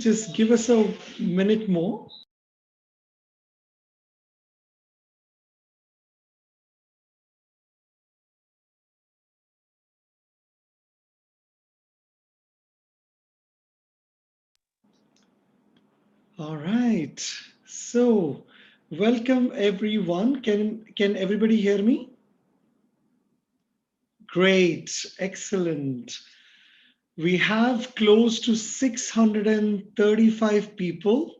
Just give us a minute more. All right. So, welcome everyone. Can everybody hear me? Great. Excellent. We have close to 635 people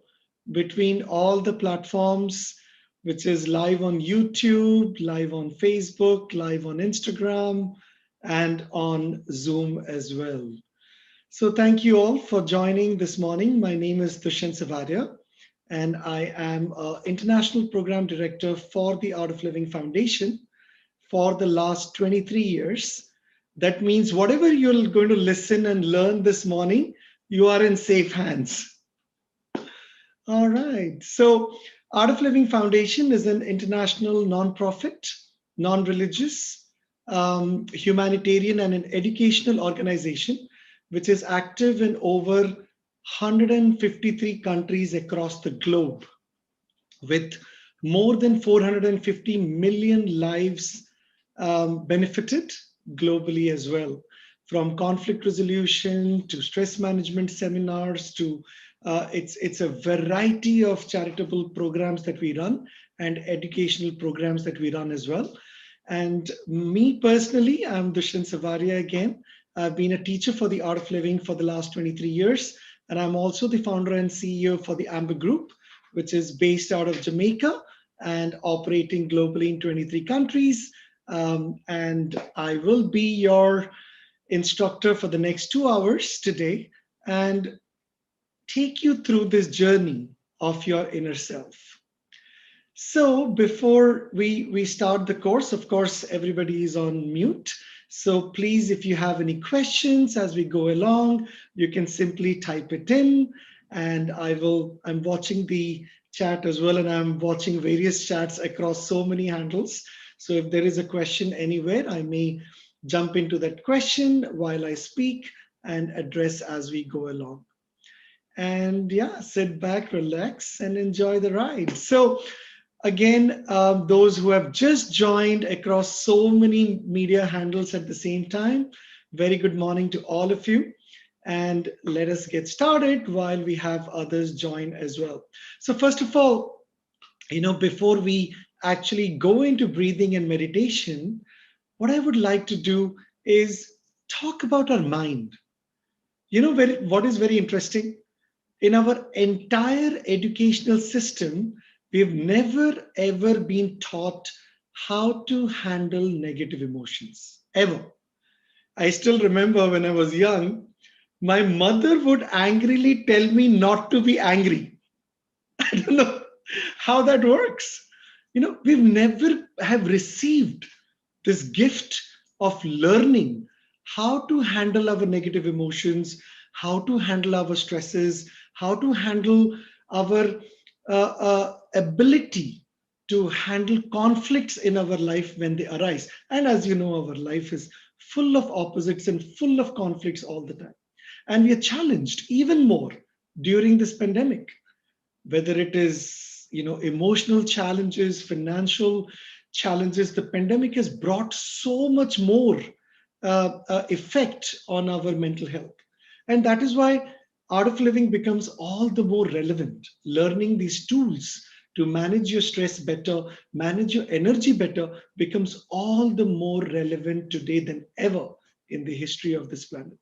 between all the platforms, which is live on YouTube, live on Facebook, live on Instagram, and on Zoom as well. So thank you all for joining this morning. My name is Dushyant Savadia, and I am an International Program Director for the Art of Living Foundation for the last 23 years. That means whatever you're going to listen and learn this morning, you are in safe hands. All right. So, Art of Living Foundation is an international nonprofit, non religious, humanitarian, and an educational organization which is active in over 153 countries across the globe with more than 450 million lives benefited globally as well, from conflict resolution to stress management seminars to it's a variety of charitable programs that we run and educational programs that we run as well. And me personally, I'm Dushyant Savadia again. I've been a teacher for the Art of Living for the last 23 years, and I'm also the founder and CEO for the Amber Group, which is based out of Jamaica and operating globally in 23 countries. And I will be your instructor for the next 2 hours today and take you through this journey of your inner self. So before we start the course, of course, everybody is on mute. So please, if you have any questions as we go along, you can simply type it in and I'm watching the chat as well, and I'm watching various chats across so many handles. So if there is a question anywhere, I may jump into that question while I speak and address as we go along. And yeah, sit back, relax, and enjoy the ride. So again, those who have just joined across so many media handles at the same time, very good morning to all of you. And let us get started while we have others join as well. So first of all, before we actually go into breathing and meditation, what I would like to do is talk about our mind. What is very interesting? In our entire educational system, we've never ever been taught how to handle negative emotions, ever. I still remember when I was young, my mother would angrily tell me not to be angry. I don't know how that works. We've never have received this gift of learning how to handle our negative emotions, how to handle our stresses, how to handle our ability to handle conflicts in our life when they arise. And as you know, our life is full of opposites and full of conflicts all the time. And we are challenged even more during this pandemic, whether it is emotional challenges, financial challenges. The pandemic has brought so much more effect on our mental health, and that is why art of living becomes all the more relevant. Learning these tools to manage your stress better, manage your energy better, becomes all the more relevant today than ever in the history of this planet.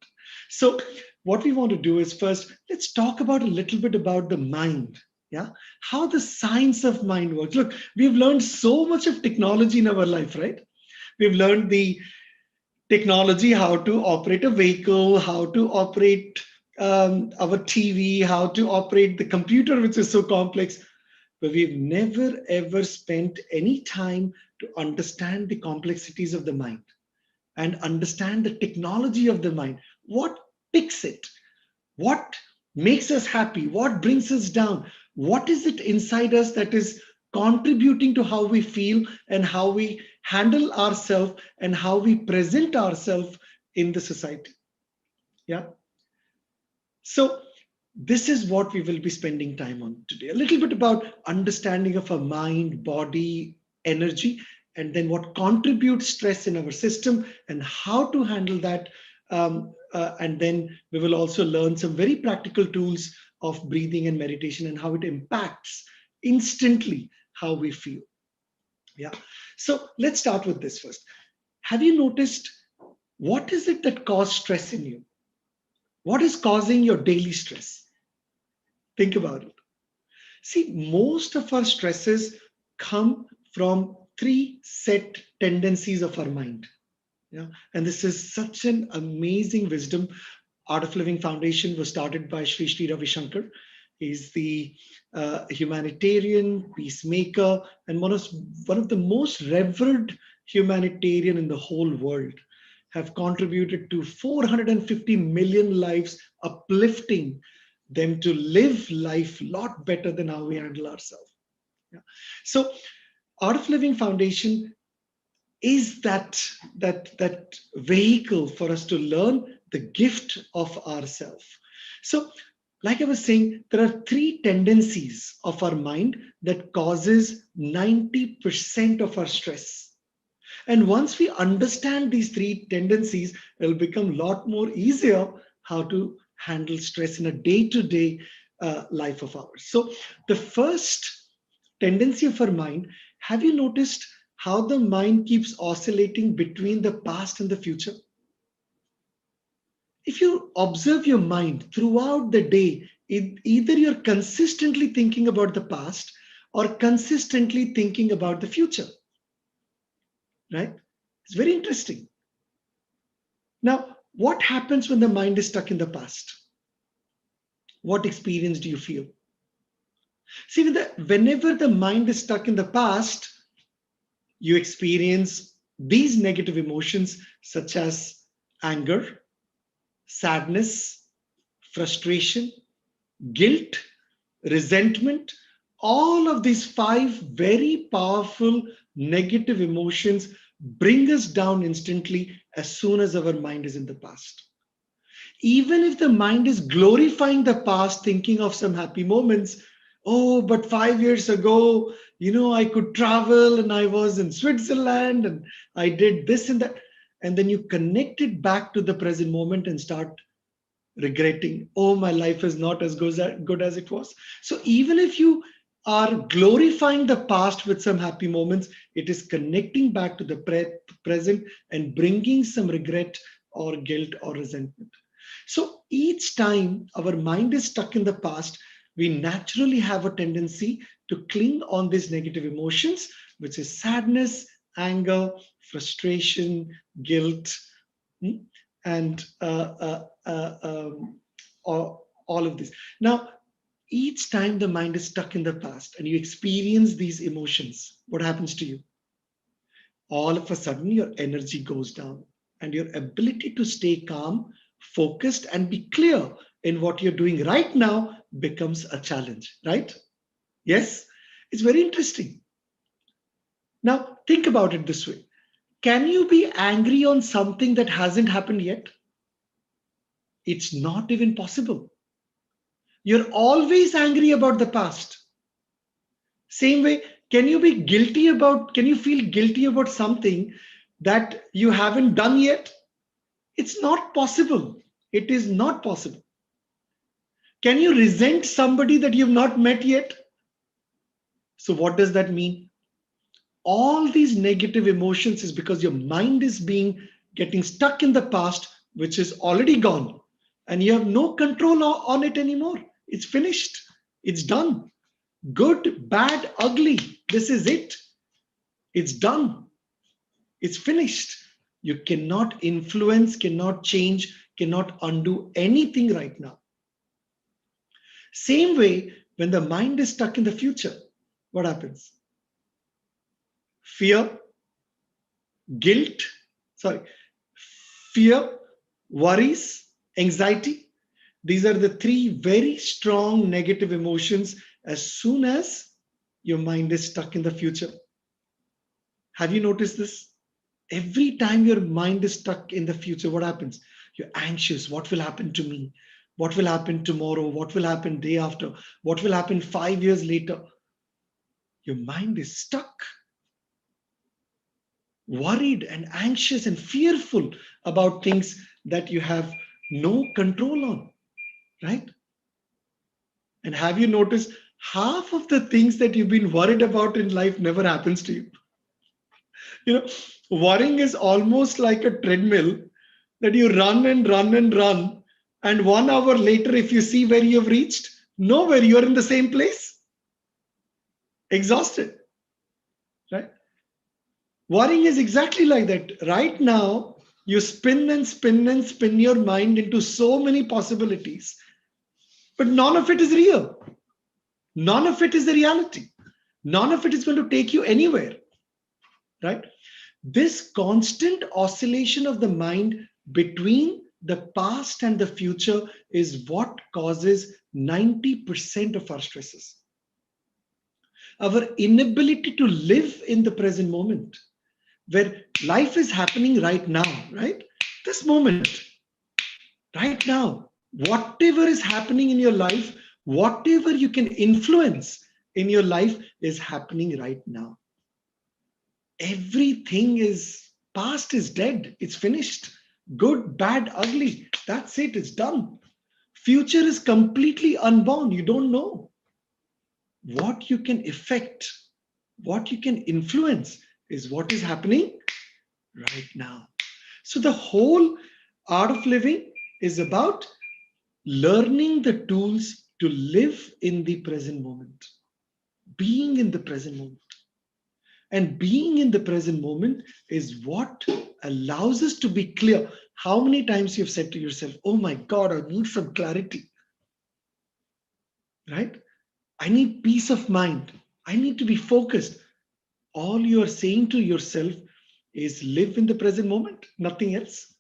So what we want to do is, first, let's talk about a little bit about the mind. Yeah, how the science of mind works. Look, we've learned so much of technology in our life, right? We've learned the technology, how to operate a vehicle, how to operate our TV, how to operate the computer, which is so complex. But we've never ever spent any time to understand the complexities of the mind and understand the technology of the mind. What picks it? What makes us happy? What brings us down? What is it inside us that is contributing to how we feel and how we handle ourselves and how we present ourselves in the society? Yeah. So This is what we will be spending time on today. A little bit about understanding of our mind, body, energy, and then what contributes stress in our system and how to handle that. And then we will also learn some very practical tools of breathing and meditation and how it impacts instantly how we feel. Yeah. So let's start with this first. Have you noticed what is it that causes stress in you? What is causing your daily stress? Think about it. See, most of our stresses come from three set tendencies of our mind. Yeah. And this is such an amazing wisdom. Art of Living Foundation was started by Sri Ravi Shankar. He's the humanitarian, peacemaker, and one of the most revered humanitarian in the whole world. Have contributed to 450 million lives, uplifting them to live life a lot better than how we handle ourselves. Yeah. So, Art of Living Foundation is that vehicle for us to learn the gift of ourself. So, like I was saying, there are three tendencies of our mind that causes 90% of our stress. And once we understand these three tendencies, it'll become a lot more easier how to handle stress in a day-to-day life of ours. So the first tendency of our mind, have you noticed how the mind keeps oscillating between the past and the future? If you observe your mind throughout the day, either you're consistently thinking about the past or consistently thinking about the future, right? It's very interesting. Now, what happens when the mind is stuck in the past? What experience do you feel? See, whenever the mind is stuck in the past, you experience these negative emotions such as anger, sadness, frustration, guilt, resentment. All of these five very powerful negative emotions bring us down instantly as soon as our mind is in the past. Even if the mind is glorifying the past, thinking of some happy moments, oh, but 5 years ago, I could travel and I was in Switzerland and I did this and that. And then you connect it back to the present moment and start regretting, oh, my life is not as good as it was. So even if you are glorifying the past with some happy moments, it is connecting back to the present and bringing some regret or guilt or resentment. So each time our mind is stuck in the past, we naturally have a tendency to cling on these negative emotions, which is sadness, anger, frustration, guilt, and all of this. Now, each time the mind is stuck in the past and you experience these emotions, what happens to you? All of a sudden, your energy goes down and your ability to stay calm, focused, and be clear in what you're doing right now becomes a challenge, right? Yes, it's very interesting. Now, think about it this way. Can you be angry on something that hasn't happened yet? It's not even possible. You're always angry about the past. Same way, can you feel guilty about something that you haven't done yet? It's not possible. It is not possible. Can you resent somebody that you've not met yet? So, what does that mean? All these negative emotions is because your mind is getting stuck in the past, which is already gone, and you have no control on it anymore. It's finished. It's done. Good, bad, ugly. This is it. It's done. It's finished. You cannot influence, cannot change, cannot undo anything right now. Same way, when the mind is stuck in the future, what happens? Fear, guilt, sorry, fear, worries, anxiety. These are the three very strong negative emotions as soon as your mind is stuck in the future. Have you noticed this? Every time your mind is stuck in the future, what happens? You're anxious. What will happen to me? What will happen tomorrow? What will happen day after? What will happen 5 years later? Your mind is stuck, worried and anxious and fearful about things that you have no control on, right? And have you noticed half of the things that you've been worried about in life never happens to you? You know, worrying is almost like a treadmill that you run and run and run. And 1 hour later, if you see where you've reached, nowhere, you're in the same place, exhausted, right? Worrying is exactly like that. Right now, you spin and spin and spin your mind into so many possibilities, but none of it is real. None of it is the reality. None of it is going to take you anywhere, right? This constant oscillation of the mind between the past and the future is what causes 90% of our stresses. Our inability to live in the present moment, where life is happening right now, right? This moment, right now, whatever is happening in your life, whatever you can influence in your life is happening right now. Everything is past, is dead, it's finished. Good, bad, ugly, that's it, it's done. Future is completely unborn. You don't know. What you can affect, what you can influence is what is happening right now. So the whole art of living is about learning the tools to live in the present moment, being in the present moment. And being in the present moment is what allows us to be clear. How many times you've said to yourself, oh my God, I need some clarity, right? I need peace of mind. I need to be focused. All you are saying to yourself is live in the present moment, nothing else.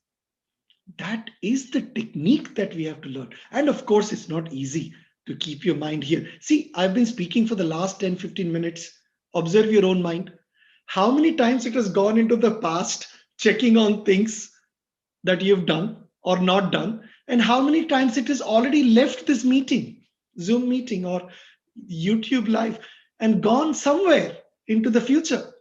That is the technique that we have to learn. And of course, it's not easy to keep your mind here. See, I've been speaking for the last 10, 15 minutes. Observe your own mind. How many times it has gone into the past, checking on things that you've done or not done, and how many times it has already left this meeting, Zoom meeting or YouTube live, and gone somewhere into the future.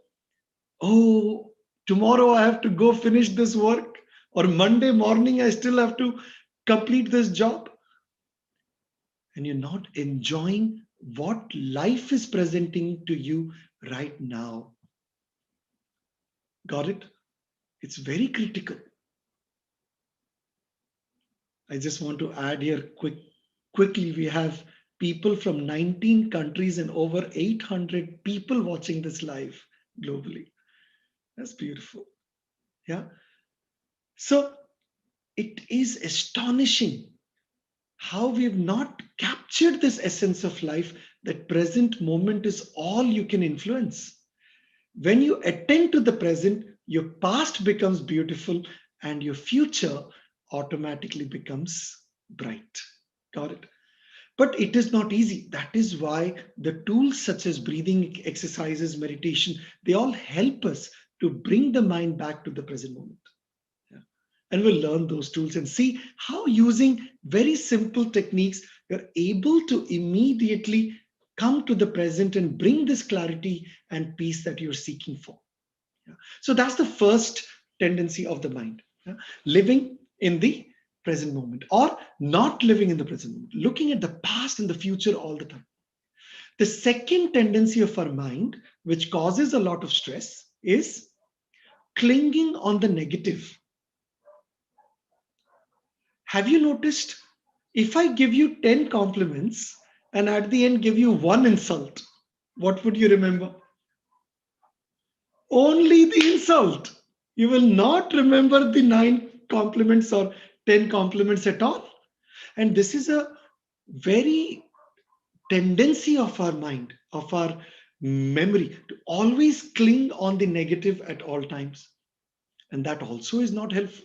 Oh, tomorrow I have to go finish this work, or Monday morning I still have to complete this job. And you're not enjoying what life is presenting to you right now. Got it? It's very critical. I just want to add here quickly, we have people from 19 countries and over 800 people watching this live globally. That's beautiful. Yeah. So it is astonishing how we have not captured this essence of life, that present moment is all you can influence. When you attend to the present, your past becomes beautiful and your future automatically becomes bright. Got it? But it is not easy. That is why the tools such as breathing exercises, meditation, they all help us to bring the mind back to the present moment. Yeah. And we'll learn those tools and see how, using very simple techniques, you're able to immediately come to the present and bring this clarity and peace that you're seeking for. Yeah. So that's the first tendency of the mind. Yeah. Living in the present moment, or not living in the present moment, looking at the past and the future all the time. The second tendency of our mind, which causes a lot of stress, is clinging on the negative. Have you noticed, if I give you 10 compliments and at the end give you one insult, what would you remember? Only the insult. You will not remember the 9 compliments or 10 compliments at all. And this is a very tendency of our mind, of our memory, to always cling on the negative at all times. And that also is not helpful.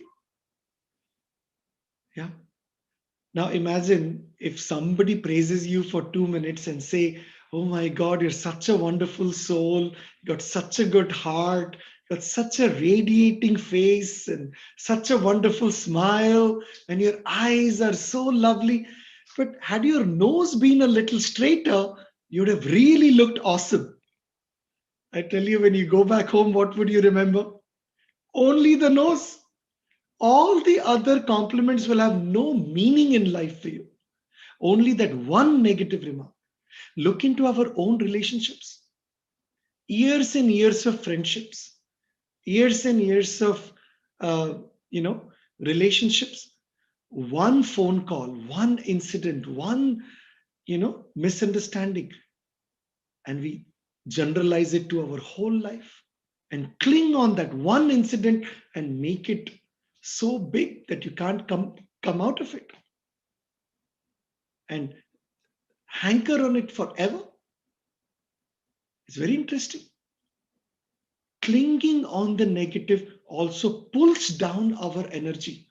Yeah. Now imagine if somebody praises you for 2 minutes and say, oh my God, you're such a wonderful soul, you got such a good heart, Got such a radiating face and such a wonderful smile, and your eyes are so lovely. But had your nose been a little straighter, you'd have really looked awesome. I tell you, when you go back home, what would you remember? Only the nose. All the other compliments will have no meaning in life for you. Only that one negative remark. Look into our own relationships. Years and years of friendships, years and years of, uh, you know, relationships. One phone call, one incident, one, misunderstanding, and we generalize it to our whole life and cling on that one incident and make it so big that you can't come out of it and hanker on it forever. It's very interesting. Clinging on the negative also pulls down our energy,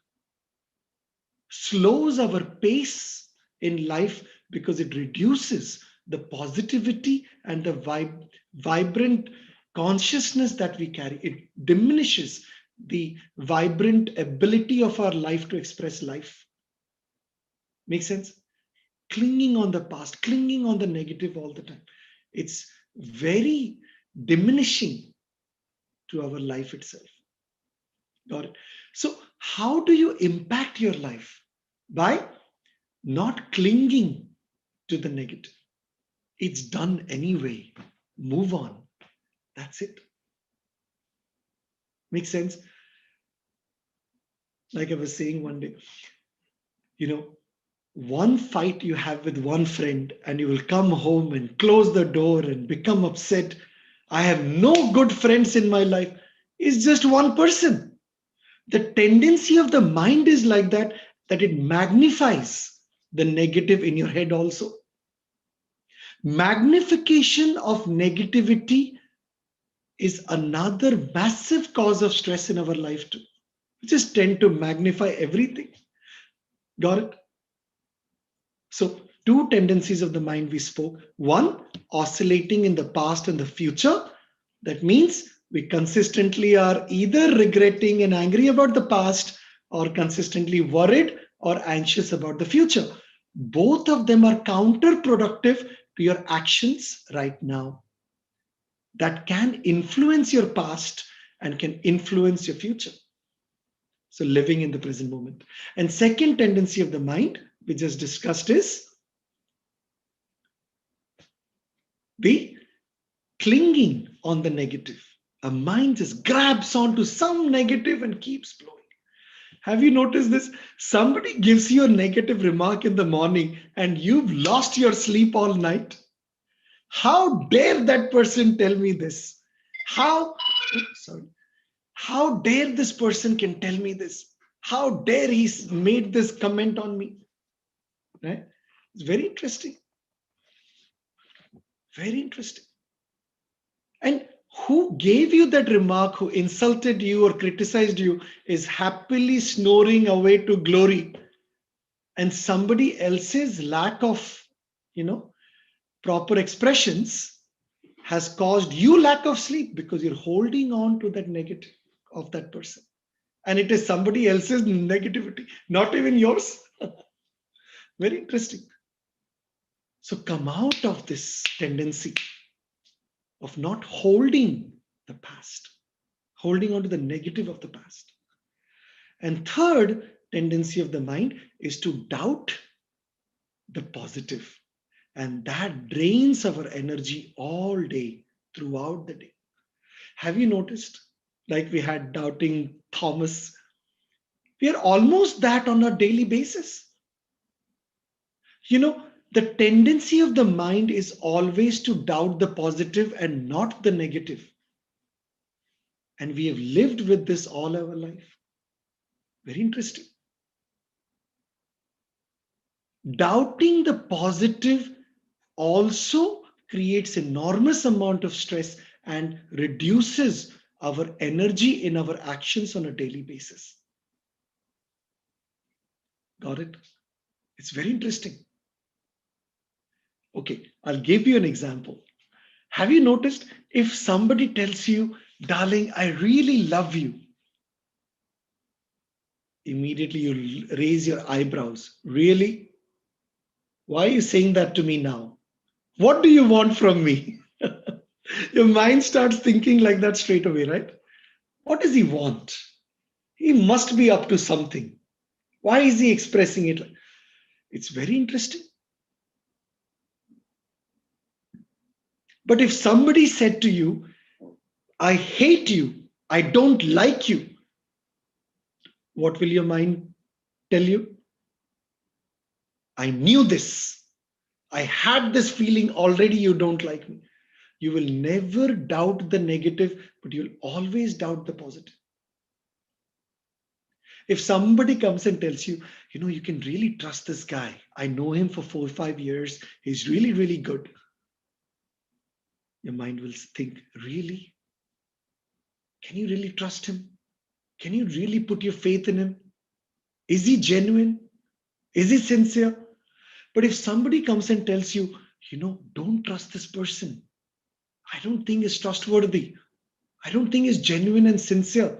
slows our pace in life because it reduces the positivity and the vibrant consciousness that we carry. It diminishes the vibrant ability of our life to express life. Make sense? Clinging on the past, clinging on the negative all the time. It's very diminishing to our life itself. Got it? So, how do you impact your life? By not clinging to the negative. It's done anyway. Move on. That's it. Makes sense? Like I was saying one day, you know, one fight you have with one friend, and you will come home and close the door and become upset. I have no good friends in my life. It's just one person. The tendency of the mind is like that, that it magnifies the negative in your head also. Magnification of negativity is another massive cause of stress in our life too. We just tend to magnify everything. Got it? So, two tendencies of the mind we spoke. One, oscillating in the past and the future. That means we consistently are either regretting and angry about the past, or consistently worried or anxious about the future. Both of them are counterproductive to your actions right now, that can influence your past and can influence your future. So, living in the present moment. And second tendency of the mind we just discussed is the clinging on the negative. A mind just grabs onto some negative and keeps blowing. Have you noticed this? Somebody gives you a negative remark in the morning and you've lost your sleep all night. How dare that person tell me this? How, sorry, how dare this person can tell me this? How dare he's made this comment on me? Right? It's very interesting. Very interesting. And who gave you that remark, who insulted you or criticized you, is happily snoring away to glory. And somebody else's lack of, you know, proper expressions has caused you lack of sleep because you're holding on to that negative of that person. And it is somebody else's negativity, not even yours. Very interesting. So come out of this tendency of not holding the past, holding on to the negative of the past. And third tendency of the mind is to doubt the positive. And that drains our energy all day, throughout the day. Have you noticed? Like we had doubting Thomas. We are almost that on a daily basis. You know, the tendency of the mind is always to doubt the positive and not the negative. And we have lived with this all our life. Very interesting. Doubting the positive also creates enormous amount of stress and reduces our energy in our actions on a daily basis. Got it? It's very interesting. Okay, I'll give you an example. Have you noticed, if somebody tells you darling, I really love you. Immediately you raise your eyebrows. Really? Why are you saying that to me now? What do you want from me? Your mind starts thinking like that straight away, right? What does he want? He must be up to something. Why is he expressing it? It's very interesting. But if somebody said to you, I hate you, I don't like you, what will your mind tell you? I knew this. I had this feeling already you don't like me. You will never doubt the negative, but you'll always doubt the positive. If somebody comes and tells you, you can really trust this guy. I know him for 4 or 5 years. He's really, really good. Your mind will think, really? Can you really trust him? Can you really put your faith in him? Is he genuine? Is he sincere? But if somebody comes and tells you, don't trust this person. I don't think he's trustworthy. I don't think he's genuine and sincere.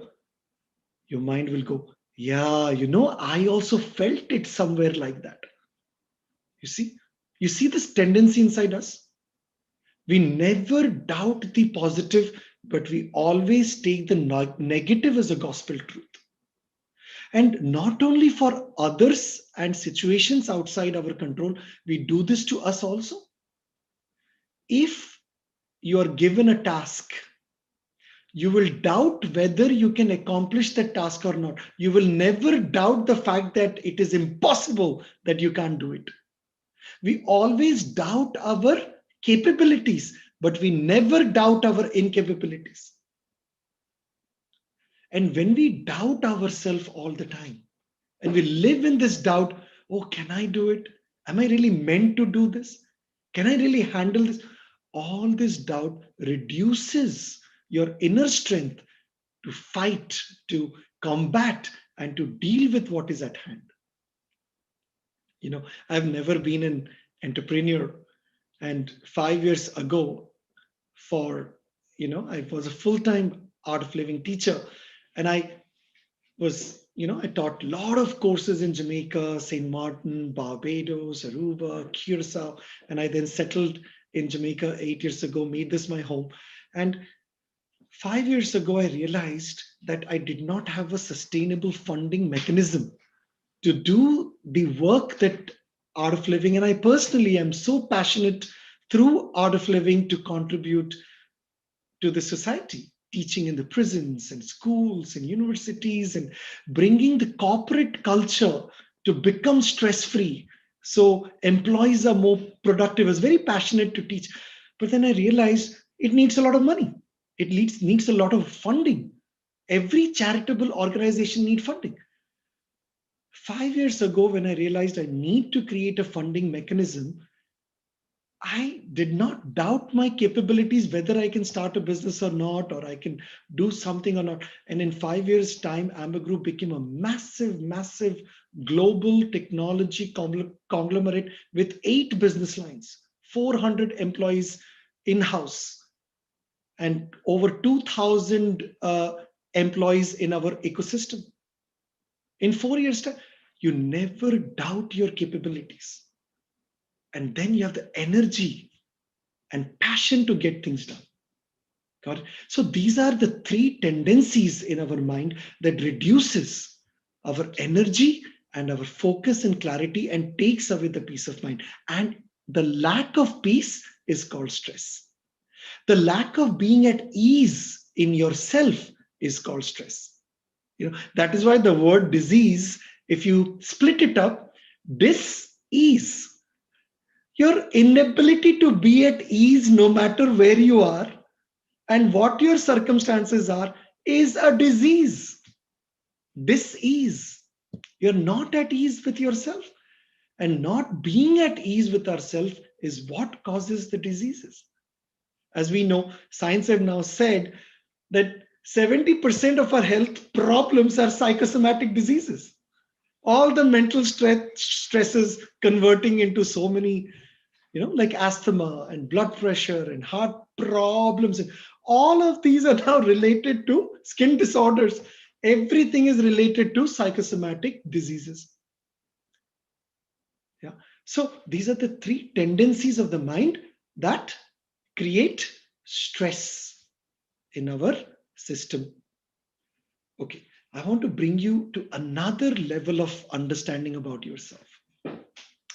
Your mind will go, yeah, I also felt it somewhere like that. You see? You see this tendency inside us? We never doubt the positive, but we always take the negative as a gospel truth. And not only for others and situations outside our control, we do this to us also. If you are given a task, you will doubt whether you can accomplish that task or not. You will never doubt the fact that it is impossible that you can't do it. We always doubt our capabilities, but we never doubt our incapabilities. And when we doubt ourselves all the time, and we live in this doubt, oh, can I do it? Am I really meant to do this? Can I really handle this? All this doubt reduces your inner strength to fight, to combat, and to deal with what is at hand. I've never been an entrepreneur. And 5 years ago, I was a full-time art of living teacher. And I taught a lot of courses in Jamaica, St. Martin, Barbados, Aruba, Curacao. And I then settled in Jamaica 8 years ago, made this my home. And 5 years ago, I realized that I did not have a sustainable funding mechanism to do the work that Art of Living. And I personally am so passionate through Art of Living to contribute to the society, teaching in the prisons and schools and universities, and bringing the corporate culture to become stress-free. So employees are more productive. I was very passionate to teach. But then I realized it needs a lot of money. It needs a lot of funding. Every charitable organization needs funding. 5 years ago, when I realized I need to create a funding mechanism, I did not doubt my capabilities, whether I can start a business or not, or I can do something or not. And in 5 years' time, Amber Group became a massive, massive global technology conglomerate with 8 business lines, 400 employees in-house, and over 2,000 employees in our ecosystem. In 4 years' time, you never doubt your capabilities. And then you have the energy and passion to get things done. Got it? So these are the 3 tendencies in our mind that reduces our energy and our focus and clarity and takes away the peace of mind. And the lack of peace is called stress. The lack of being at ease in yourself is called stress. That is why the word disease, if you split it up, dis-ease, your inability to be at ease no matter where you are and what your circumstances are, is a disease. Dis-ease. You're not at ease with yourself. And not being at ease with ourselves is what causes the diseases. As we know, science have now said that 70% of our health problems are psychosomatic diseases. All the mental stresses converting into so many like asthma and blood pressure and heart problems. And all of these are now related to skin disorders. Everything is related to psychosomatic diseases. Yeah. So these are the three tendencies of the mind that create stress in our system. Okay. I want to bring you to another level of understanding about yourself.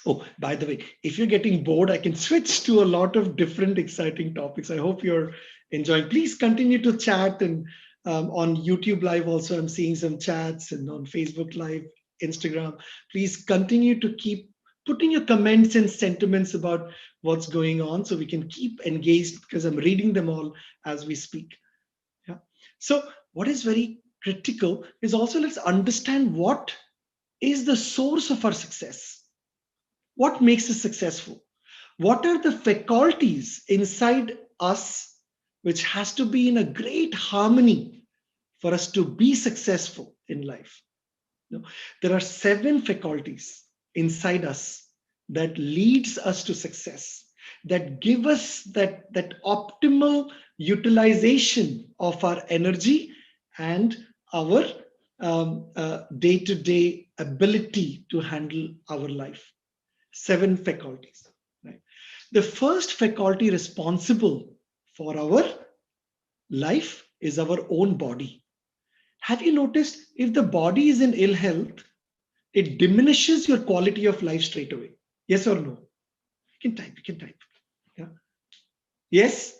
Oh, by the way, if you're getting bored, I can switch to a lot of different exciting topics. I hope you're enjoying. Please continue to chat, and on YouTube Live also, I'm seeing some chats, and on Facebook Live, Instagram. Please continue to keep putting your comments and sentiments about what's going on so we can keep engaged, because I'm reading them all as we speak. Yeah. So what is very critical is also, let's understand what is the source of our success. What makes us successful? What are the faculties inside us which has to be in a great harmony for us to be successful in life? There are 7 faculties inside us that leads us to success, that give us that optimal utilization of our energy and our day-to-day ability to handle our life. 7 faculties. Right? The first faculty responsible for our life is our own body. Have you noticed, if the body is in ill health, it diminishes your quality of life straight away? Yes or no? You can type. Yeah. Yes,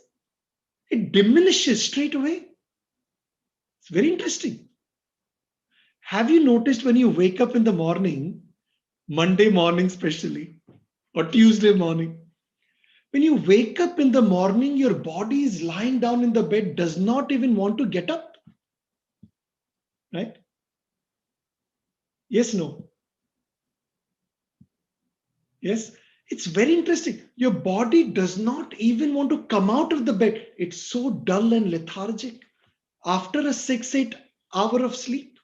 it diminishes straight away. It's very interesting. Have you noticed, when you wake up in the morning, Monday morning especially, or Tuesday morning, when you wake up in the morning, your body is lying down in the bed, does not even want to get up, right? Yes, no? Yes, it's very interesting. Your body does not even want to come out of the bed. It's so dull and lethargic after a 6-8 hour of sleep.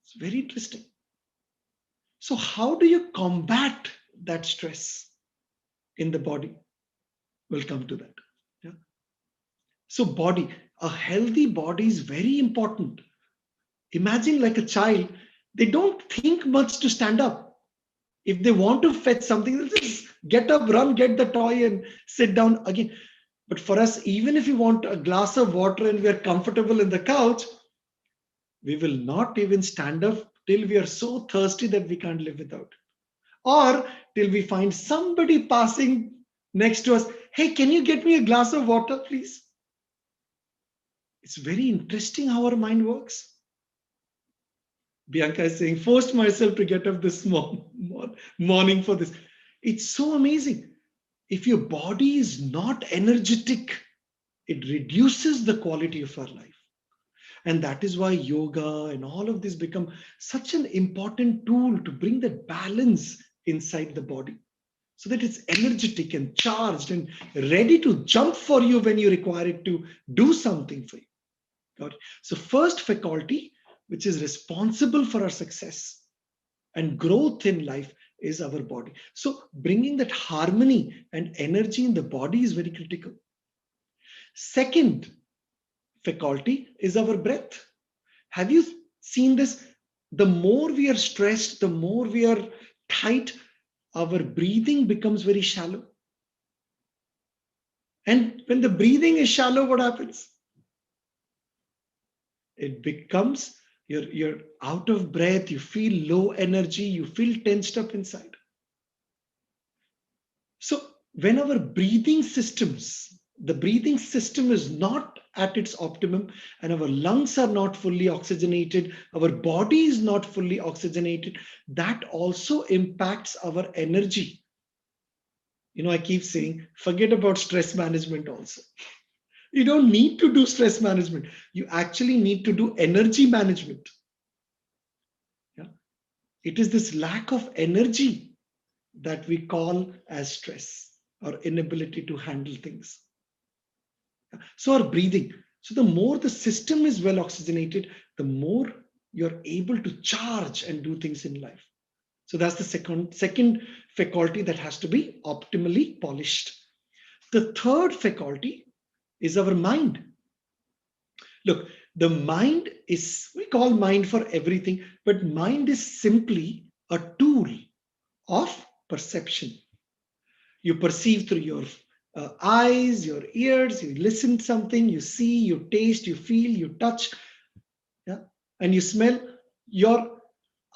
It's very interesting. So how do you combat that stress in the body? We'll come to that. Yeah. So body, a healthy body is very important. Imagine, like a child, they don't think much to stand up. If they want to fetch something, they'll just get up, run, get the toy, and sit down again. But for us, even if we want a glass of water and we are comfortable in the couch, we will not even stand up till we are so thirsty that we can't live without. Or till we find somebody passing next to us. Hey, can you get me a glass of water, please? It's very interesting how our mind works. Bianca is saying, forced myself to get up this morning for this. It's so amazing. If your body is not energetic, it reduces the quality of our life. And that is why yoga and all of this become such an important tool to bring that balance inside the body, so that it's energetic and charged and ready to jump for you when you require it to do something for you. Got it? So first faculty, which is responsible for our success and growth in life, is our body. So bringing that harmony and energy in the body is very critical. Second faculty is our breath. Have you seen this? The more we are stressed, the more we are tight, our breathing becomes very shallow. And when the breathing is shallow, what happens? It becomes, you're out of breath, you feel low energy, you feel tensed up inside. So when our the breathing system is not at its optimum, and our lungs are not fully oxygenated, our body is not fully oxygenated, that also impacts our energy. I keep saying, forget about stress management also. You don't need to do stress management. You actually need to do energy management. Yeah? It is this lack of energy that we call as stress, or inability to handle things. So our breathing. So the more the system is well oxygenated, the more you're able to charge and do things in life. So that's the second faculty that has to be optimally polished. The third faculty is our mind. Look, the mind is, we call mind for everything, but mind is simply a tool of perception. You perceive through your eyes, your ears, you listen to something, you see, you taste, you feel, you touch, yeah, and you smell. Your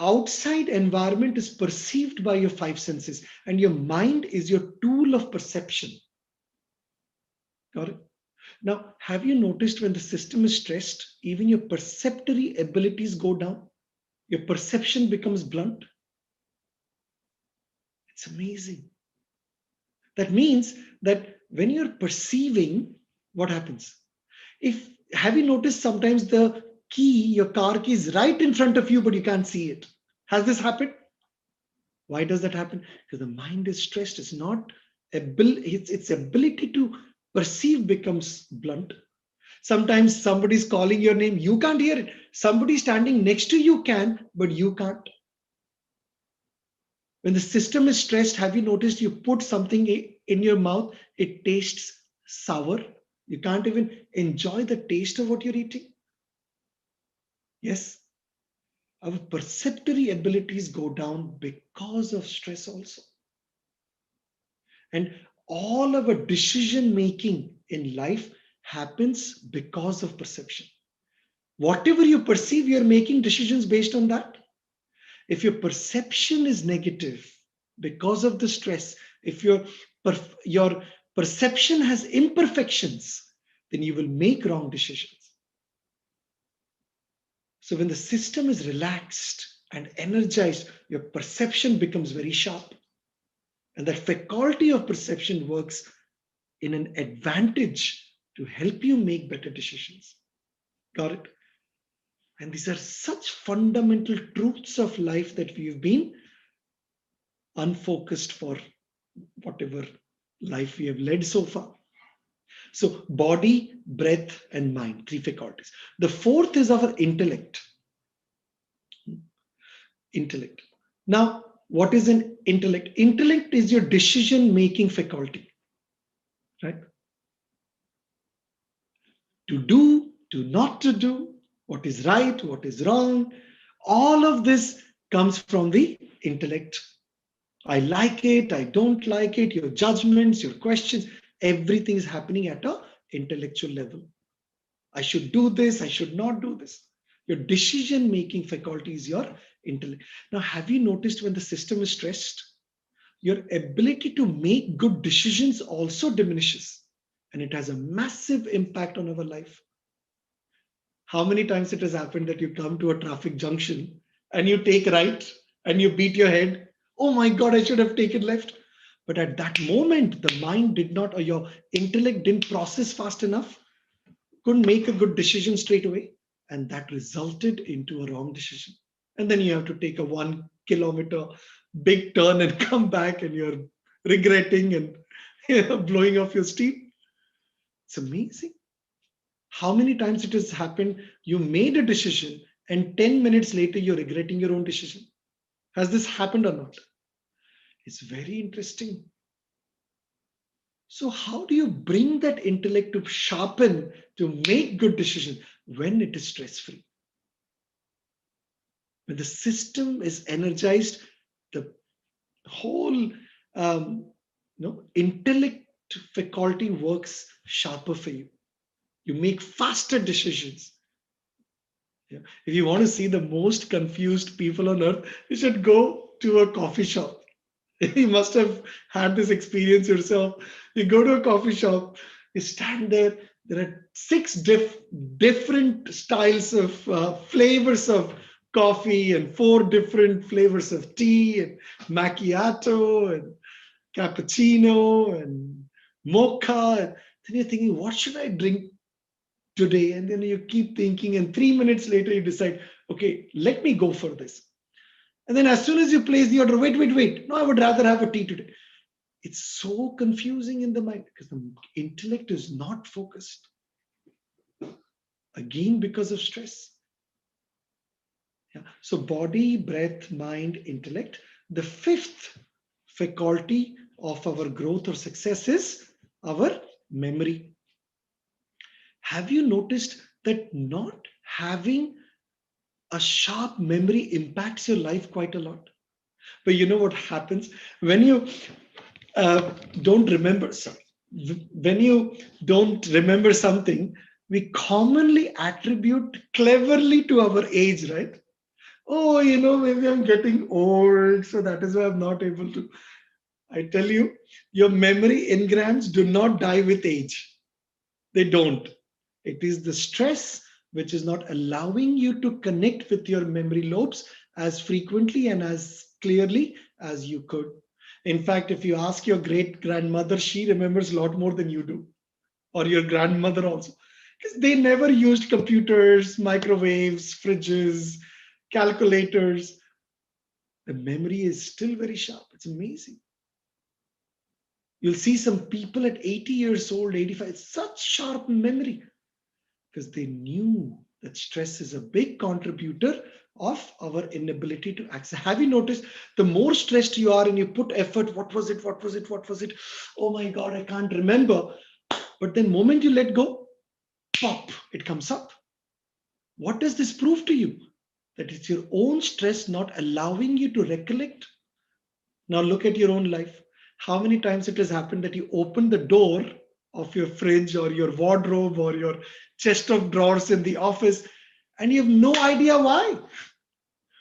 outside environment is perceived by your five senses, and your mind is your tool of perception. Got it? Now, have you noticed when the system is stressed, even your perceptory abilities go down? Your perception becomes blunt. It's amazing. That means that when you're perceiving, what happens? If have you noticed sometimes the key, your car key is right in front of you, but you can't see it? Has this happened? Why does that happen? Because the mind is stressed. It's not its ability to perceive becomes blunt. Sometimes somebody's calling your name, you can't hear it. Somebody standing next to you can, but you can't. When the system is stressed, have you noticed you put something in your mouth, it tastes sour? You can't even enjoy the taste of what you're eating. Yes, our perceptory abilities go down because of stress also. And all our decision making in life happens because of perception. Whatever you perceive, you're making decisions based on that. If your perception is negative because of the stress, if your perception has imperfections, then you will make wrong decisions. So when the system is relaxed and energized, your perception becomes very sharp. And that faculty of perception works in an advantage to help you make better decisions. Got it? And these are such fundamental truths of life that we've been unfocused for whatever life we have led so far. So body, breath, and mind, three faculties. The fourth is our intellect. Intellect. Now, what is an intellect? Intellect is your decision-making faculty, right? To do, to not to do, what is right, what is wrong. All of this comes from the intellect. I like it, I don't like it, your judgments, your questions, everything is happening at a intellectual level. I should do this, I should not do this. Your decision making faculty is your intellect. Now, have you noticed when the system is stressed, your ability to make good decisions also diminishes, and it has a massive impact on our life. How many times it has happened that you come to a traffic junction and you take right and you beat your head, oh my God, I should have taken left. But at that moment, the mind did not, or your intellect didn't process fast enough, couldn't make a good decision straight away. And that resulted into a wrong decision. And then you have to take a 1 kilometer big turn and come back, and you're regretting and blowing off your steam. It's amazing. How many times it has happened, you made a decision and 10 minutes later you're regretting your own decision. Has this happened or not? It's very interesting. So how do you bring that intellect to sharpen, to make good decisions when it is stress-free? When the system is energized, the whole intellect faculty works sharper for you. You make faster decisions. Yeah. If you want to see the most confused people on earth, you should go to a coffee shop. You must have had this experience yourself. You go to a coffee shop, you stand there. There are six different styles of flavors of coffee, and four different flavors of tea, and macchiato and cappuccino and mocha. And then you're thinking, what should I drink today? And then you keep thinking, and 3 minutes later you decide, okay, let me go for this. And then as soon as you place the order, wait, no, I would rather have a tea today. It's so confusing in the mind because the intellect is not focused. Again, because of stress. Yeah. So body, breath, mind, intellect. The fifth faculty of our growth or success is our memory. Have you noticed that not having a sharp memory impacts your life quite a lot? But you know what happens when you don't remember something? When you don't remember something, we commonly attribute cleverly to our age, right? Oh, maybe I'm getting old, so that is why I'm not able to. I tell you, your memory engrams do not die with age. They don't. It is the stress which is not allowing you to connect with your memory lobes as frequently and as clearly as you could. In fact, if you ask your great grandmother, she remembers a lot more than you do, or your grandmother also. Because they never used computers, microwaves, fridges, calculators. The memory is still very sharp. It's amazing. You'll see some people at 80 years old, 85, such sharp memory because they knew that stress is a big contributor of our inability to access. Have you noticed the more stressed you are and you put effort, what was it? What was it? What was it? Oh my God, I can't remember. But then moment you let go, pop, it comes up. What does this prove to you? That it's your own stress not allowing you to recollect. Now look at your own life. How many times it has happened that you open the door of your fridge or your wardrobe or your chest of drawers in the office and you have no idea why?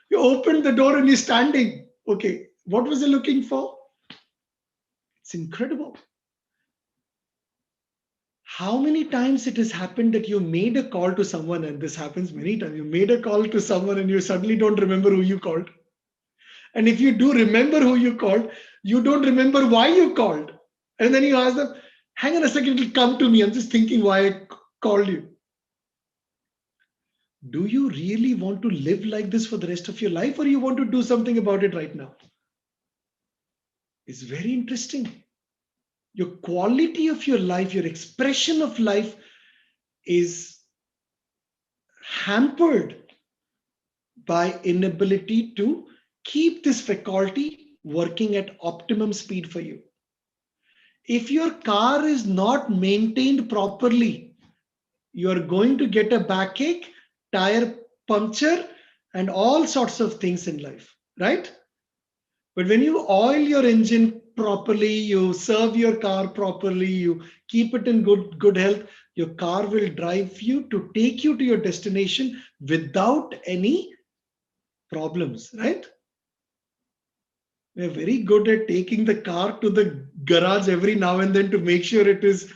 You opened the door and you're standing. Okay, what was you looking for? It's incredible. How many times it has happened that you made a call to someone, and this happens many times. You made a call to someone and you suddenly don't remember who you called. And if you do remember who you called, you don't remember why you called. And then you ask them, hang on a second, it'll come to me. I'm just thinking why I called you. Do you really want to live like this for the rest of your life, or you want to do something about it right now? It's very interesting. Your quality of your life, your expression of life is hampered by inability to keep this faculty working at optimum speed for you. If your car is not maintained properly, you are going to get a backache, tire puncture, and all sorts of things in life, right? But when you oil your engine properly, you serve your car properly, you keep it in good health, your car will drive you to take you to your destination without any problems, right? We're very good at taking the car to the garage every now and then to make sure it is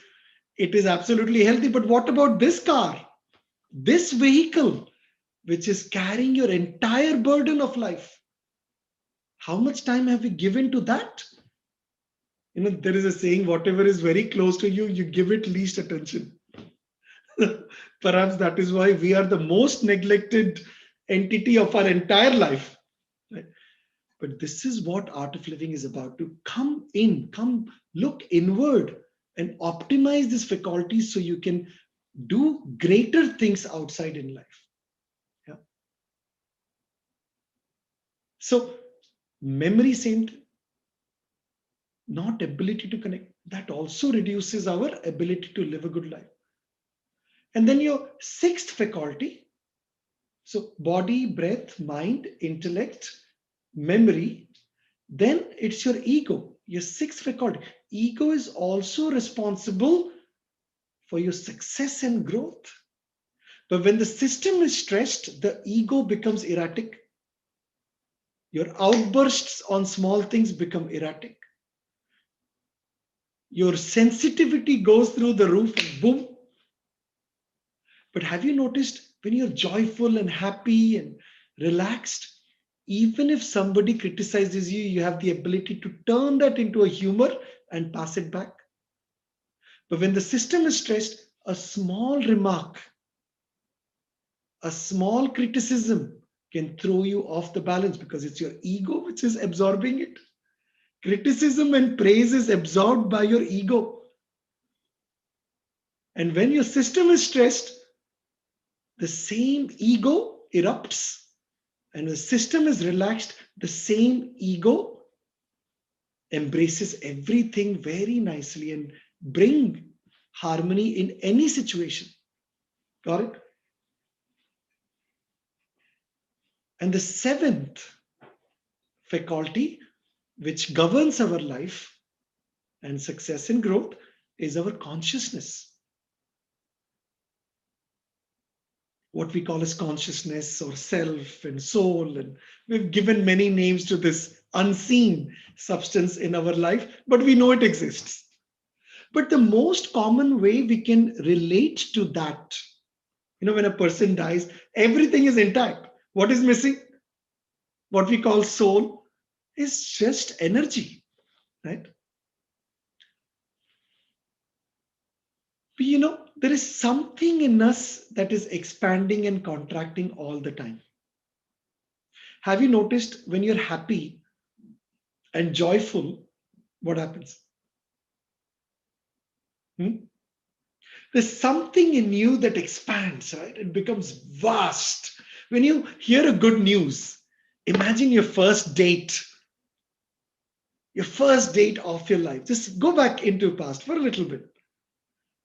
absolutely healthy. But what about this car? This vehicle, which is carrying your entire burden of life. How much time have we given to that? There is a saying, whatever is very close to you, you give it least attention. Perhaps that is why we are the most neglected entity of our entire life. Right? But this is what art of living is about, to come look inward and optimize these faculties so you can do greater things outside in life. Yeah. So memory, same thing. Not ability to connect. That also reduces our ability to live a good life. And then your sixth faculty, so body, breath, mind, intellect, memory, then it's your ego, your sixth faculty. Ego is also responsible for your success and growth. But when the system is stressed, the ego becomes erratic. Your outbursts on small things become erratic. Your sensitivity goes through the roof, boom. But have you noticed when you're joyful and happy and relaxed, even if somebody criticizes you, you have the ability to turn that into a humor and pass it back? But when the system is stressed, a small remark, a small criticism can throw you off the balance because it's your ego which is absorbing it. Criticism and praise is absorbed by your ego. And when your system is stressed, the same ego erupts. And the system is relaxed, the same ego embraces everything very nicely and bring harmony in any situation. Got it? And the seventh faculty which governs our life and success and growth is our consciousness. What we call as consciousness or self and soul. And we've given many names to this unseen substance in our life, but we know it exists. But the most common way we can relate to that, when a person dies, everything is intact. What is missing? What we call soul is just energy, right? But there is something in us that is expanding and contracting all the time. Have you noticed when you're happy and joyful, what happens? Hmm? There's something in you that expands, right? It becomes vast. When you hear a good news, imagine your first date of your life. Just go back into past for a little bit.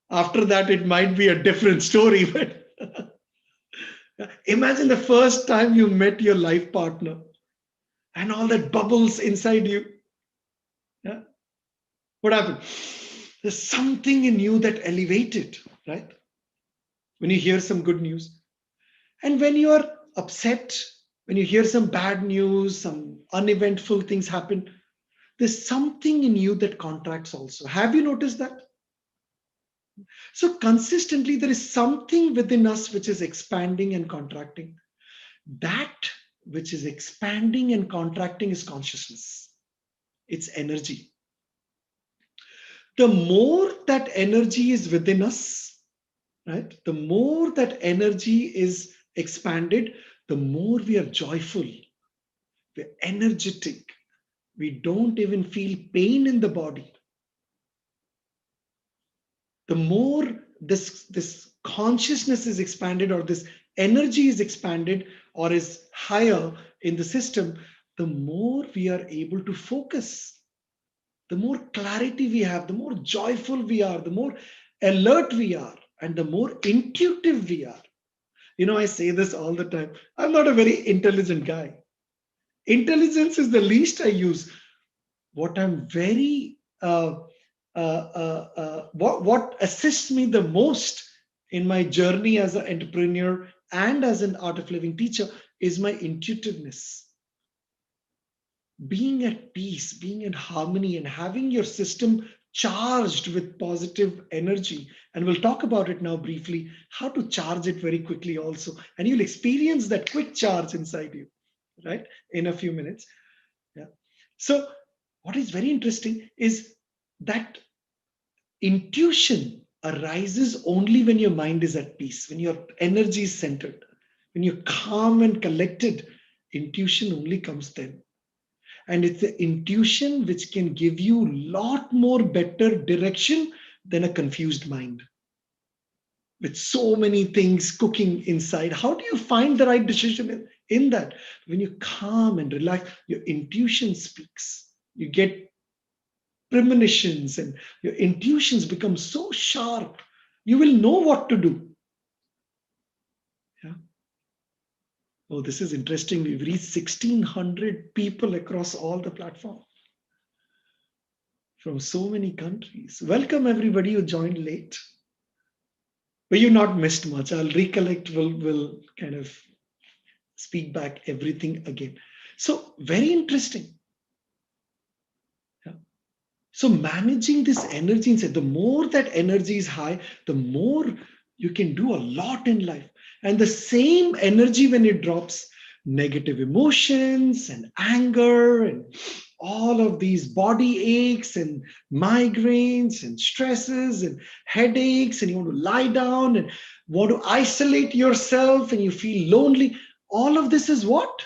After that, it might be a different story, but imagine the first time you met your life partner and all that bubbles inside you. Yeah? What happened? There's something in you that elevated, right? When you hear some good news. And when you are upset, when you hear some bad news, some uneventful things happen, there's something in you that contracts also. Have you noticed that? So consistently, there is something within us which is expanding and contracting. That which is expanding and contracting is consciousness. It's energy. The more that energy is within us, right? The more that energy is expanded, the more we are joyful, we're energetic. We don't even feel pain in the body. The more this consciousness is expanded, or this energy is expanded, or is higher in the system, the more we are able to focus, the more clarity we have, the more joyful we are, the more alert we are, and the more intuitive we are. I say this all the time. I'm not a very intelligent guy. Intelligence is the least I use. What I'm very what assists me the most in my journey as an entrepreneur and as an art of living teacher is my intuitiveness. Being at peace, being in harmony, and having your system charged with positive energy. And we'll talk about it now briefly, how to charge it very quickly also. And you'll experience that quick charge inside you, right? In a few minutes. Yeah. So what is very interesting is that intuition arises only when your mind is at peace, when your energy is centered, when you're calm and collected. Intuition only comes then. And it's the intuition which can give you a lot more better direction than a confused mind with so many things cooking inside. How do you find the right decision in that? When you're calm and relaxed, your intuition speaks. You get premonitions and your intuitions become so sharp. You will know what to do. Yeah. Oh, this is interesting. We've reached 1,600 people across all the platforms from so many countries. Welcome everybody who joined late. But you not missed much. I'll recollect, will kind of speak back everything again. So very interesting. Yeah. So managing this energy inside, the more that energy is high, the more you can do a lot in life. And the same energy, when it drops, negative emotions and anger and all of these body aches and migraines and stresses and headaches, and you want to lie down and want to isolate yourself and you feel lonely. All of this is what?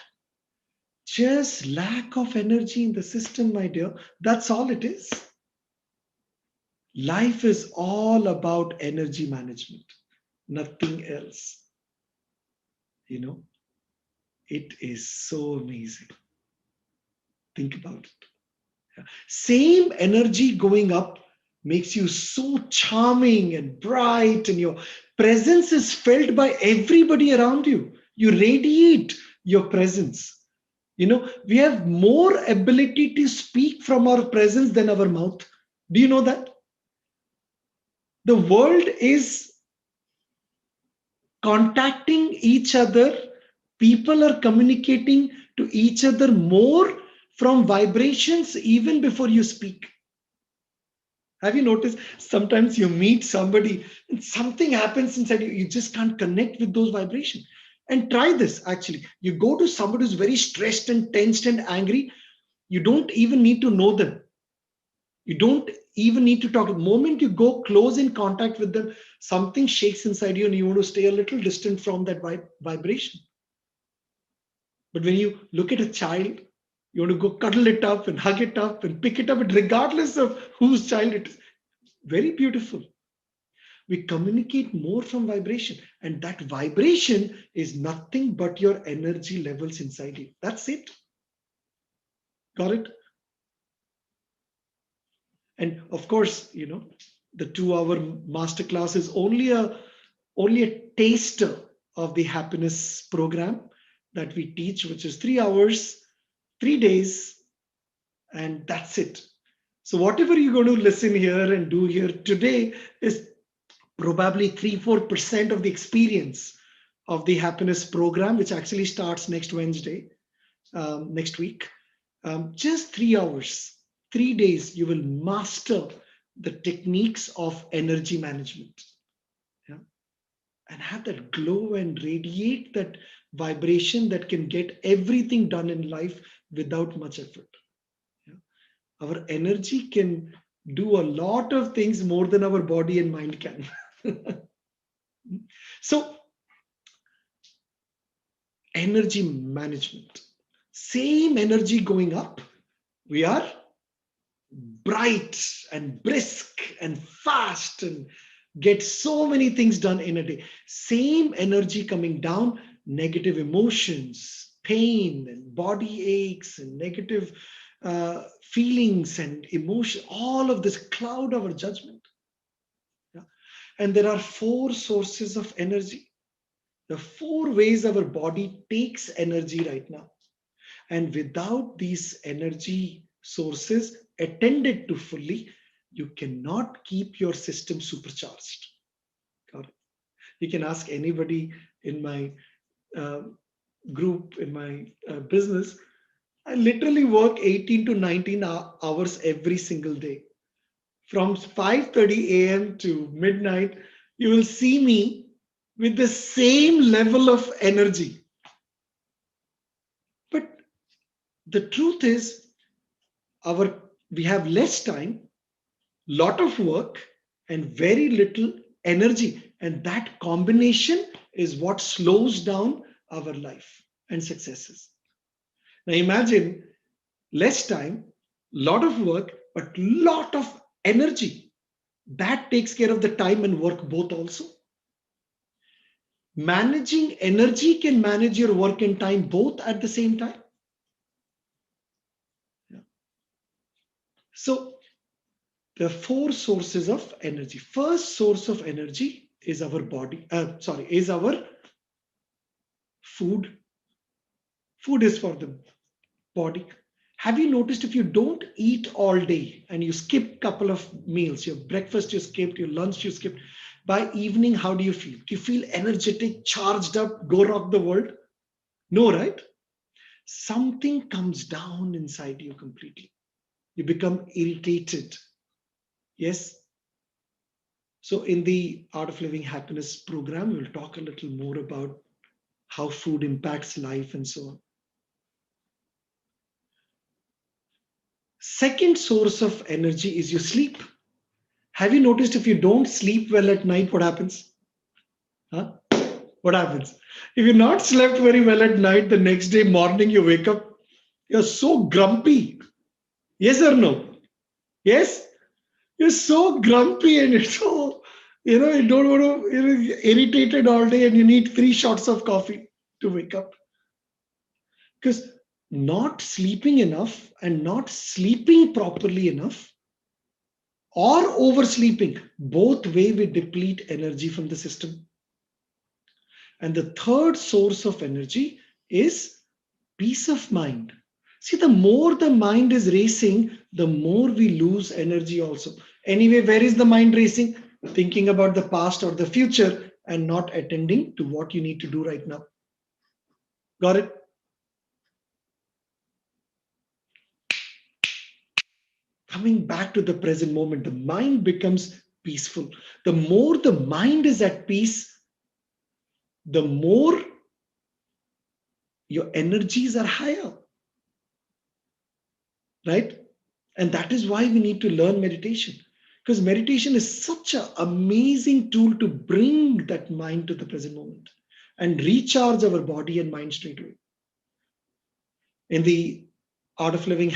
Just lack of energy in the system, my dear. That's all it is. Life is all about energy management, nothing else. You know, It is so amazing. Think about it. Yeah. Same energy going up makes you so charming and bright, and your presence is felt by everybody around you. You radiate your presence. We have more ability to speak from our presence than our mouth. Do you know that? The world is contacting each other. People are communicating to each other more from vibrations even before you speak. Have you noticed sometimes you meet somebody and something happens inside you, you just can't connect with those vibrations? And try this actually. You go to somebody who's very stressed and tensed and angry, you don't even need to know them. You don't even need to talk. The moment you go close in contact with them, something shakes inside you and you want to stay a little distant from that vibration. But when you look at a child, you want to go cuddle it up and hug it up and pick it up, and regardless of whose child it is. Very beautiful. We communicate more from vibration, and that vibration is nothing but your energy levels inside you. That's it. Got it? And of course, the 2-hour masterclass is only a taster of the happiness program that we teach, which is 3 hours, 3 days, and that's it. So whatever you're going to listen here and do here today is probably 3-4% of the experience of the happiness program, which actually starts next Wednesday, next week. Just 3 hours, 3 days, you will master the techniques of energy management. Yeah? And have that glow and radiate that vibration that can get everything done in life without much effort. Yeah? Our energy can do a lot of things more than our body and mind can. So, energy management, same energy going up, we are bright and brisk and fast and get so many things done in a day. Same energy coming down, negative emotions, pain and body aches and negative feelings and emotion, all of this cloud our judgment. Yeah? And there are 4 sources of energy, the 4 ways our body takes energy right now. And without these energy sources attended to fully, you cannot keep your system supercharged. Got it? You can ask anybody in my uh, group, in my business. I literally work 18 to 19 hours every single day. From 5:30 a.m. to midnight, you will see me with the same level of energy. But the truth is, we have less time, lot of work, and very little energy, and that combination is what slows down our life and successes. Now imagine less time, lot of work, but lot of energy. That takes care of the time and work both also. Managing energy can manage your work and time both at the same time. Yeah. So there are 4 sources of energy. First source of energy is our body. Is our food. Food is for the body. Have you noticed if you don't eat all day and you skip a couple of meals, your breakfast you skipped, your lunch you skipped, by evening, how do you feel? Do you feel energetic, charged up, go rock the world? No, right? Something comes down inside you completely. You become irritated. Yes? So in the Art of Living Happiness program, we'll talk a little more about how food impacts life and so on. Second source of energy is your sleep. Have you noticed if you don't sleep well at night, what happens? Huh? What happens? If you're not slept very well at night, the next day morning you wake up, you're so grumpy. Yes or no? Yes? You're so grumpy and you're so, you don't want to, you're irritated all day and you need 3 shots of coffee to wake up. Because not sleeping enough and not sleeping properly enough or oversleeping, both way we deplete energy from the system. And the third source of energy is peace of mind. See, the more the mind is racing, the more we lose energy also. Anyway, where is the mind racing? Thinking about the past or the future and not attending to what you need to do right now. Got it? Coming back to the present moment, the mind becomes peaceful. The more the mind is at peace, the more your energies are higher, right? And that is why we need to learn meditation, because meditation is such an amazing tool to bring that mind to the present moment and recharge our body and mind straight away. In the Art of Living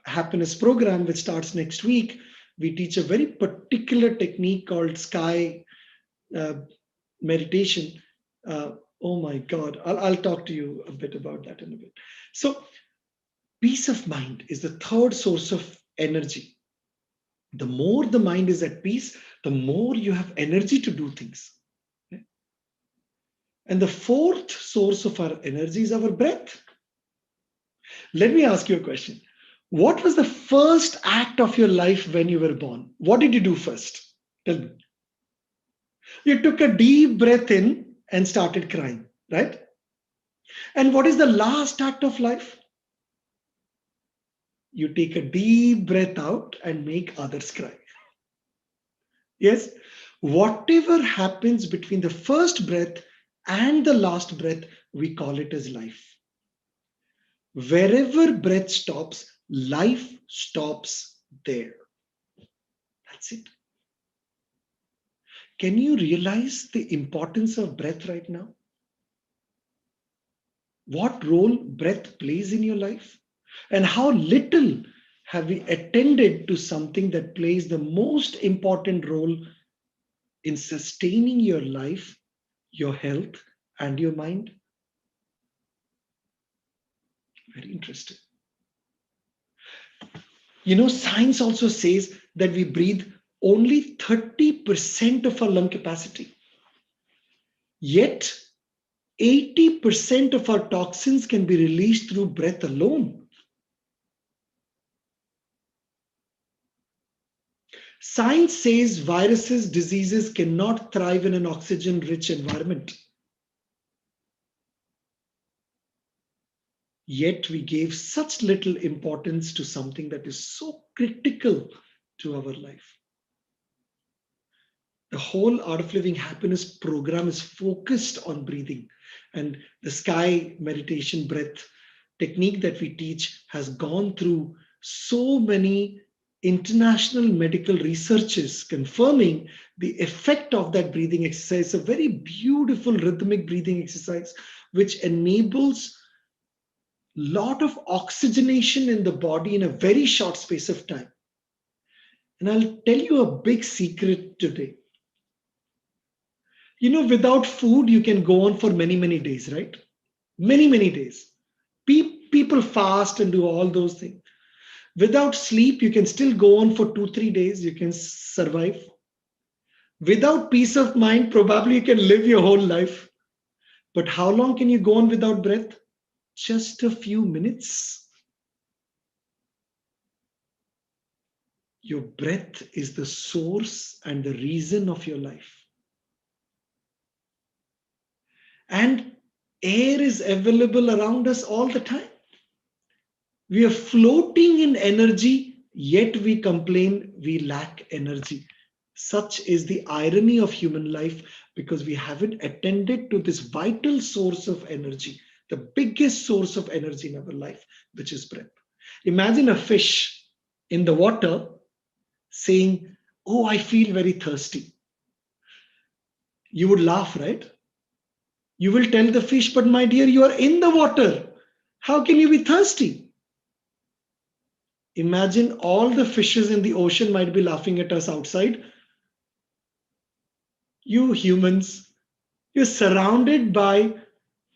Happiness program, which starts next week, we teach a very particular technique called sky uh, meditation. Oh my God, I'll talk to you a bit about that in a bit. So, peace of mind is the third source of energy. The more the mind is at peace, the more you have energy to do things. And the fourth source of our energy is our breath. Let me ask you a question. What was the first act of your life when you were born? What did you do first? Tell me. You took a deep breath in and started crying, right? And what is the last act of life? You take a deep breath out and make others cry. Yes? Whatever happens between the first breath and the last breath, we call it as life. Wherever breath stops, life stops there. That's it. Can you realize the importance of breath right now? What role breath plays in your life? And how little have we attended to something that plays the most important role in sustaining your life, your health, and your mind? Very interesting. You know, science also says that we breathe only 30% of our lung capacity. Yet, 80% of our toxins can be released through breath alone. Science says viruses, diseases cannot thrive in an oxygen-rich environment. Yet we gave such little importance to something that is so critical to our life. The whole Art of Living Happiness program is focused on breathing, and the sky meditation breath technique that we teach has gone through so many international medical researches confirming the effect of that breathing exercise. A very beautiful rhythmic breathing exercise which enables lot of oxygenation in the body in a very short space of time. And I'll tell you a big secret today. You know, without food, you can go on for many, many days, right? Many, many days. People fast and do all those things. Without sleep, you can still go on for 2, 3 days. You can survive. Without peace of mind, probably you can live your whole life. But how long can you go on without breath? Just a few minutes. Your breath is the source and the reason of your life. And air is available around us all the time. We are floating in energy, yet we complain we lack energy. Such is the irony of human life, because we haven't attended to this vital source of energy, the biggest source of energy in our life, which is breath. Imagine a fish in the water saying, "Oh, I feel very thirsty." You would laugh, right? You will tell the fish, "But my dear, you are in the water. How can you be thirsty?" Imagine all the fishes in the ocean might be laughing at us outside. You humans, you're surrounded by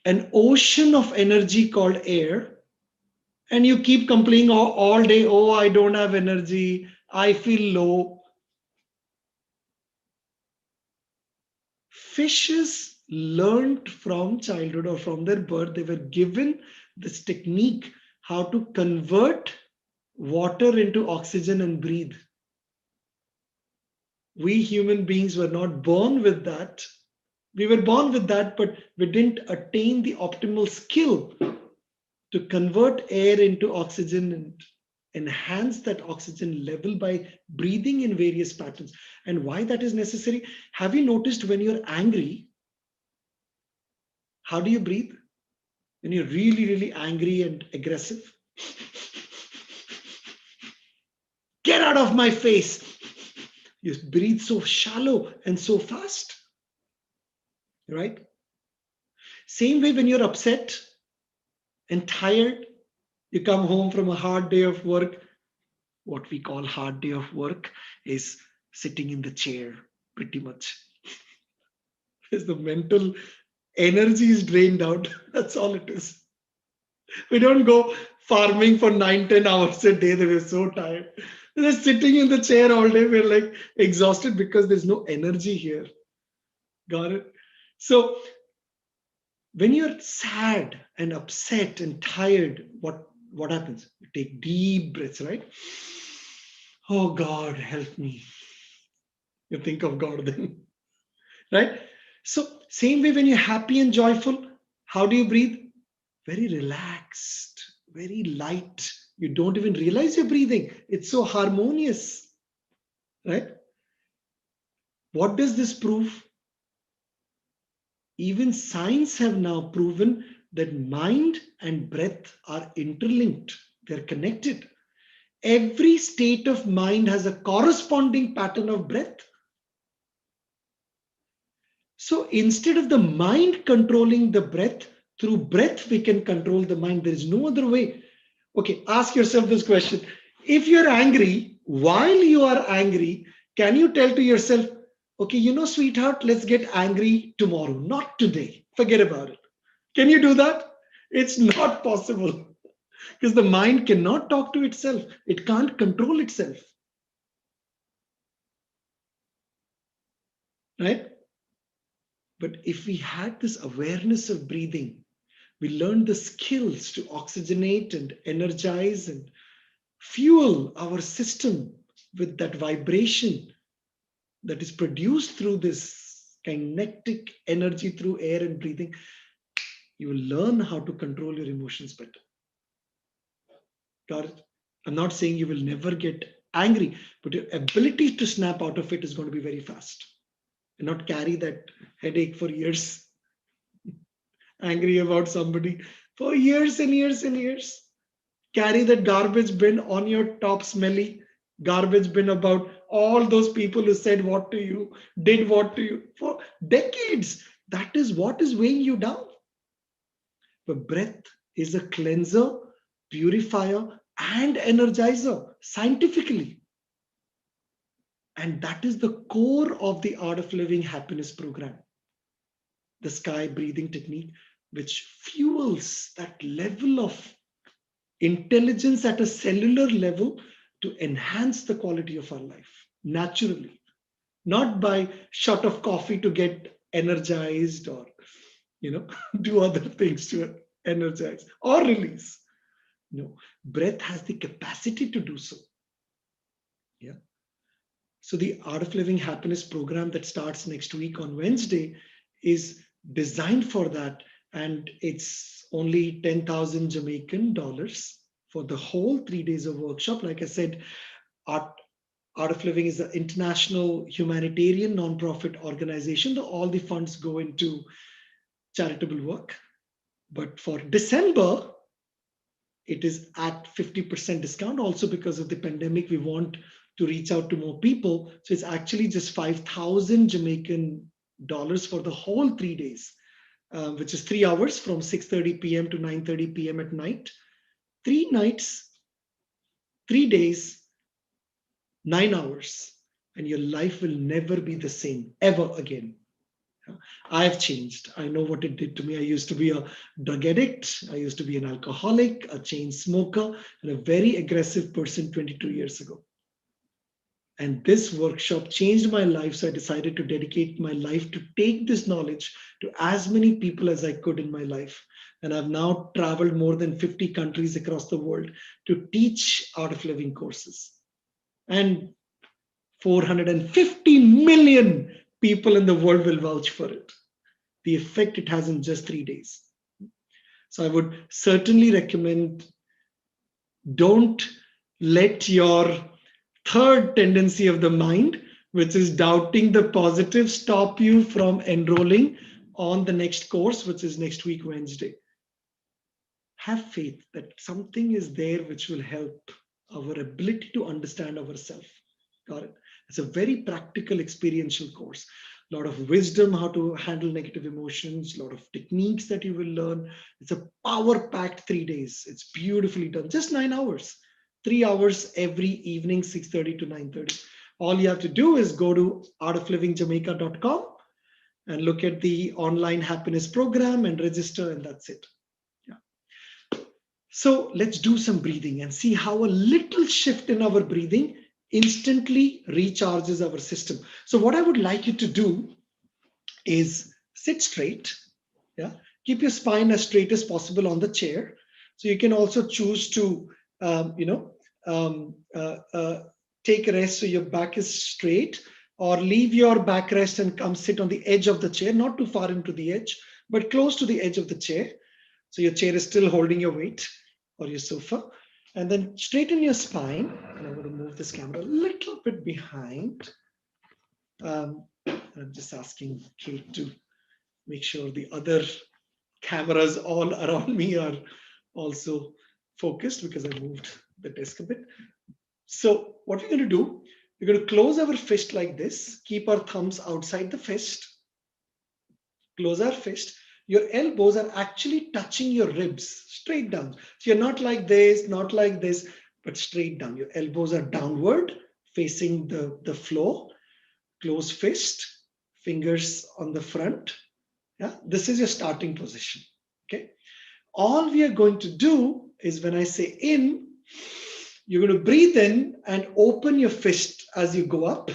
an ocean of energy called air, And you keep complaining all day, oh, I don't have energy, I feel low. Fishes learned from childhood or from their birth, they were given this technique how to convert water into oxygen and breathe. We human beings were not born with that. We were born with that, but we didn't attain the optimal skill to convert air into oxygen and enhance that oxygen level by breathing in various patterns. And why that is necessary? Have you noticed when you're angry, how do you breathe? When you're really, really angry and aggressive, get out of my face. You breathe so shallow and so fast, right? Same way when you're upset and tired, you come home from a hard day of work. What we call hard day of work is sitting in the chair, pretty much. Because the mental energy is drained out. That's all it is. We don't go farming for 9, 10 hours a day. They were so tired. They're sitting in the chair all day. We're like exhausted because there's no energy here. Got it? So when you're sad and upset and tired, what happens? You take deep breaths, right? Oh God, help me. You think of God then, right? So same way when you're happy and joyful, how do you breathe? Very relaxed, very light. You don't even realize you're breathing. It's so harmonious, right? What does this prove? Even science have now proven that mind and breath are interlinked. They're connected. Every state of mind has a corresponding pattern of breath. So instead of the mind controlling the breath, through breath we can control the mind. There is no other way. Okay, ask yourself this question. If you're angry, while you are angry, can you tell to yourself, okay, sweetheart, let's get angry tomorrow, not today. Forget about it. Can you do that? It's not possible because the mind cannot talk to itself. It can't control itself, right? But if we had this awareness of breathing, we learned the skills to oxygenate and energize and fuel our system with that vibration that is produced through this kinetic energy through air and breathing, you will learn how to control your emotions better. Got it? I'm not saying you will never get angry, but your ability to snap out of it is going to be very fast and not carry that headache for years, angry about somebody for years and years and years. Carry that garbage bin on your top, smelly garbage bin about all those people who said what to you, did what to you for decades. That is what is weighing you down. But breath is a cleanser, purifier, and energizer scientifically. And that is the core of the Art of Living Happiness program, the sky breathing technique, which fuels that level of intelligence at a cellular level to enhance the quality of our life naturally, not by shot of coffee to get energized or you know do other things to energize or release. No, breath has the capacity to do so. Yeah. So the Art of Living Happiness program that starts next week on Wednesday is designed for that, and it's only 10,000 Jamaican dollars for the whole 3 days of workshop. Like I said, Art Art of Living is an international humanitarian nonprofit organization. All the funds go into charitable work. But for December, it is at 50% discount. Also, because of the pandemic, we want to reach out to more people. So it's actually just 5,000 Jamaican dollars for the whole 3 days, which is 3 hours from 6:30 p.m. to 9:30 p.m. at night. 3 nights, 3 days, 9 hours, and your life will never be the same ever again. I've changed. I know what it did to me. I used to be a drug addict. I used to be an alcoholic, a chain smoker, and a very aggressive person 22 years ago. And this workshop changed my life. So I decided to dedicate my life to take this knowledge to as many people as I could in my life. And I've now traveled more than 50 countries across the world to teach Art of Living courses. And 450 million people in the world will vouch for it. The effect it has in just 3 days. So I would certainly recommend, don't let your third tendency of the mind, which is doubting the positive, stop you from enrolling on the next course, which is next week, Wednesday. Have faith that something is there which will help our ability to understand ourselves. Got it? It's a very practical, experiential course. A lot of wisdom, how to handle negative emotions, a lot of techniques that you will learn. It's a power-packed 3 days. It's beautifully done. Just 9 hours. 3 hours every evening, 6:30 to 9:30. All you have to do is go to artoflivingjamaica.com and look at the online happiness program and register, and that's it. Yeah. So let's do some breathing and see how a little shift in our breathing instantly recharges our system. So what I would like you to do is sit straight. Yeah. Keep your spine as straight as possible on the chair. So you can also choose to, um, uh, uh, take a rest so your back is straight, or leave your backrest and come sit on the edge of the chair, not too far into the edge, but close to the edge of the chair. So your chair is still holding your weight, or your sofa. And then straighten your spine. And I'm going to move this camera a little bit behind. I'm just asking Kate to make sure the other cameras all around me are also focused, because I moved the desk a bit. So what we're going to do, we're going to close our fist like this, keep our thumbs outside the fist, close our fist. Your elbows are actually touching your ribs straight down. So you're not like this, not like this, but straight down. Your elbows are downward, facing the floor. Close fist, fingers on the front. Yeah, this is your starting position. Okay. All we are going to do is, when I say in, you're going to breathe in and open your fist as you go up.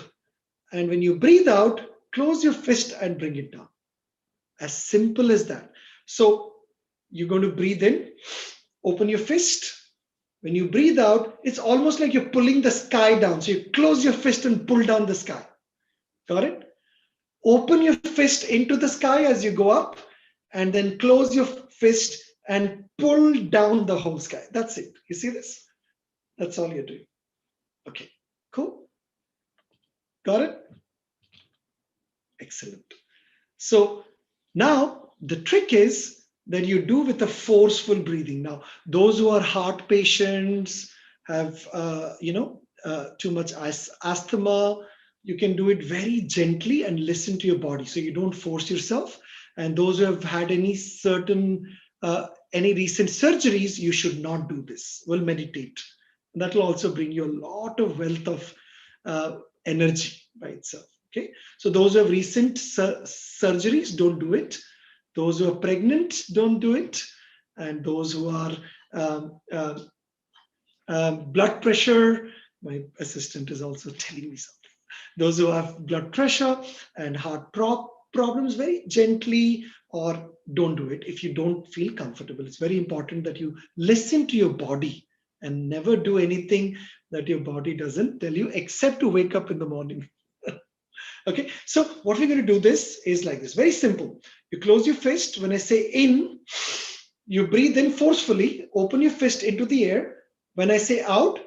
And when you breathe out, close your fist and bring it down. As simple as that. So you're going to breathe in, open your fist. When you breathe out, it's almost like you're pulling the sky down. So you close your fist and pull down the sky. Got it? Open your fist into the sky as you go up, and then close your fist and pull down the whole sky. That's it. You see this? That's all you're doing. Okay, cool. Got it? Excellent. So now the trick is that you do with a forceful breathing. Now, those who are heart patients, have too much asthma, you can do it very gently and listen to your body, so you don't force yourself. And those who have had any recent surgeries, you should not do this. Well, meditate. That will also bring you a lot of wealth of energy by itself. Okay, so those who have recent surgeries, don't do it. Those who are pregnant, don't do it. And those who are blood pressure, my assistant is also telling me something. Those who have blood pressure and heart problems, very gently, or don't do it if you don't feel comfortable. It's very important that you listen to your body and never do anything that your body doesn't tell you, except to wake up in the morning. Okay, so what we're going to do this is like this, very simple. You close your fist. When I say in, you breathe in forcefully, open your fist into the air. When I say out,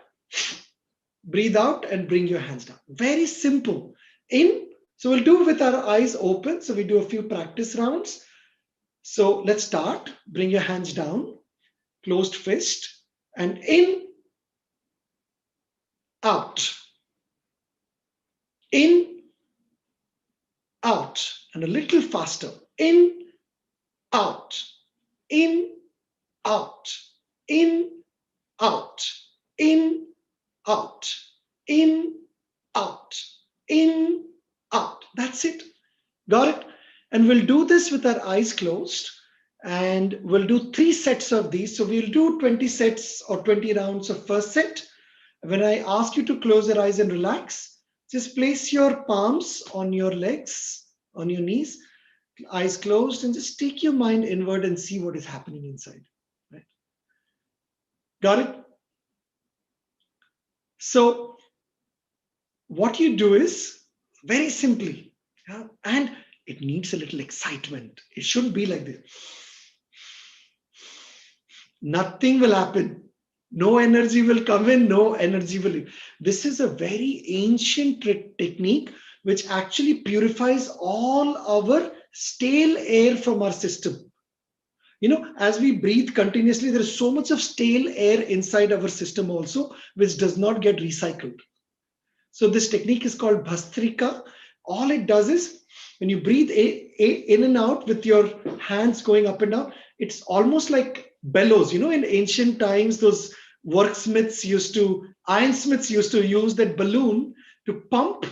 breathe out and bring your hands down. Very simple. In, so we'll do with our eyes open. So we do a few practice rounds. So let's start. Bring your hands down, closed fist, and in, out, in, out, and a little faster. In, out, in, out, in, out, in, out, in, out, in, out. That's it. Got it? And we'll do this with our eyes closed. And we'll do 3 sets of these. So we'll do 20 sets or 20 rounds of first set. When I ask you to close your eyes and relax, just place your palms on your legs, on your knees, eyes closed, and just take your mind inward and see what is happening inside. Right? Got it? So what you do is very simply, yeah, and it needs a little excitement. It shouldn't be like this. Nothing will happen. No energy will come in, no energy will leave. This is a very ancient technique which actually purifies all our stale air from our system. You know, as we breathe continuously, there is so much of stale air inside our system also, which does not get recycled. So this technique is called Bhastrika. All it does is when you breathe in and out with your hands going up and down, it's almost like bellows. You know, in ancient times, those ironsmiths used to use that balloon to pump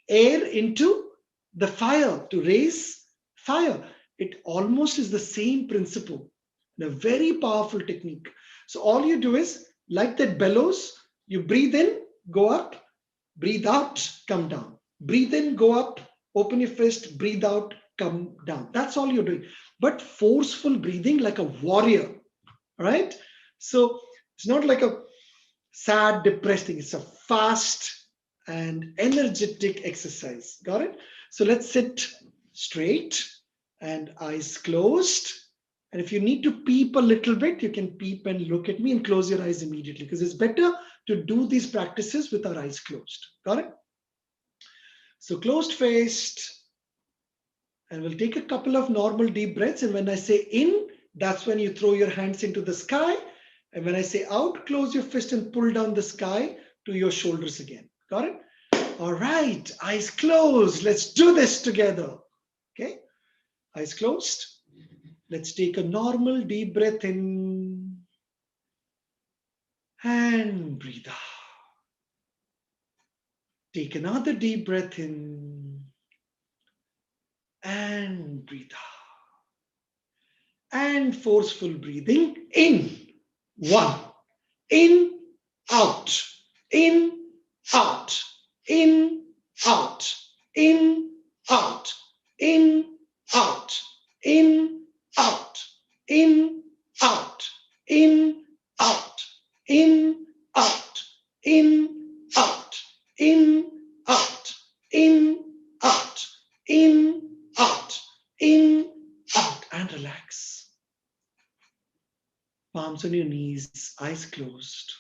air into the fire, to raise fire. It almost is the same principle, and a very powerful technique. So all you do is, like that bellows, you breathe in, go up, breathe out, come down. Breathe in, go up, open your fist, breathe out, come down. That's all you're doing. But forceful breathing like a warrior, right? So it's not like a sad, depressed thing. It's a fast and energetic exercise. Got it? So let's sit straight and eyes closed. And if you need to peep a little bit, you can peep and look at me and close your eyes immediately, because it's better to do these practices with our eyes closed. Got it? So closed faced, and we'll take a couple of normal deep breaths. And when I say in, that's when you throw your hands into the sky. And when I say out, close your fist and pull down the sky to your shoulders again. Got it? All right, eyes closed. Let's do this together. Okay, eyes closed. Let's take a normal deep breath in and breathe out. Take another deep breath in and breathe out. And forceful breathing in. 1. In, out. In, out. In, out. In, out. In, out. In, out. In, out. In, out. In, out. In, out. In, out. In, out. In, out. In, out. And relax. Palms on your knees, eyes closed.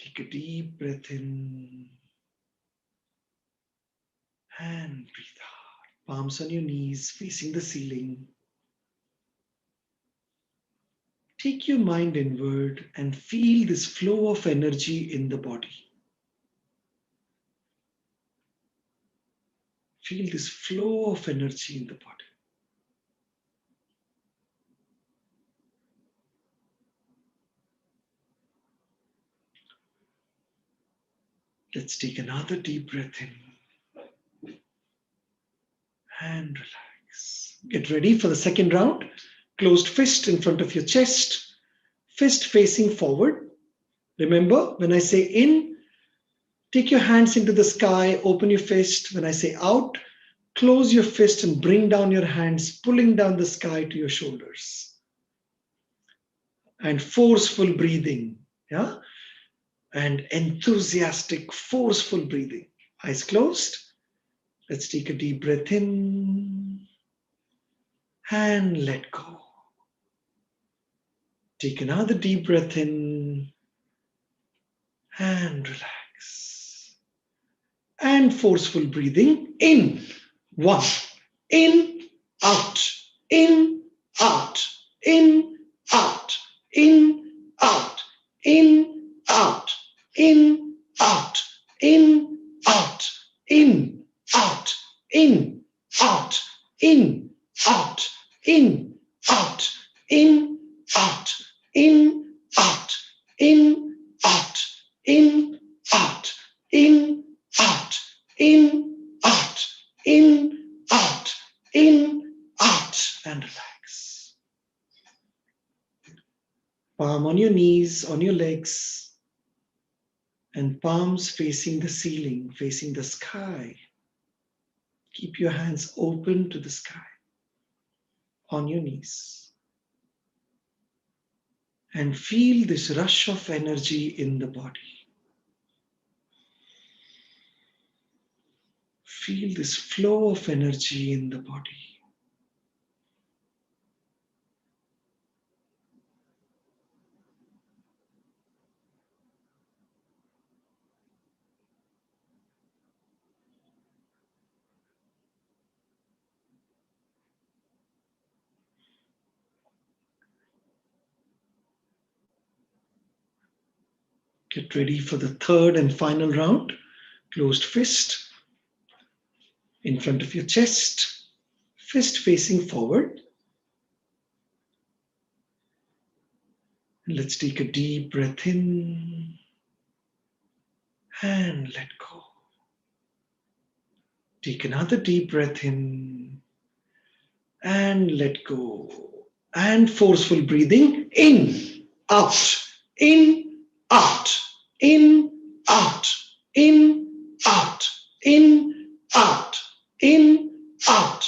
Take a deep breath in and breathe out. Palms on your knees, facing the ceiling. Take your mind inward and feel this flow of energy in the body. Feel this flow of energy in the body. Let's take another deep breath in and relax. Get ready for the second round. Closed fist in front of your chest, fist facing forward. Remember, when I say in, take your hands into the sky, open your fist. When I say out, close your fist and bring down your hands, pulling down the sky to your shoulders. And forceful breathing, yeah? And enthusiastic, forceful breathing. Eyes closed. Let's take a deep breath in and let go. Take another deep breath in and relax. And forceful breathing in. 1. In, out. In, out. In, out, in, out, in, out, in, out, in, out, in, out, in, out, in, out, in, out, in, out, and relax. Palm on your knees, on your legs, and palms facing the ceiling, facing the sky. Keep your hands open to the sky on your knees. And feel this rush of energy in the body. Feel this flow of energy in the body. Get ready for the third and final round. Closed fist in front of your chest, fist facing forward. And let's take a deep breath in and let go. Take another deep breath in and let go. And forceful breathing in, out, in, out, in, out, in, out, in, out, in, out,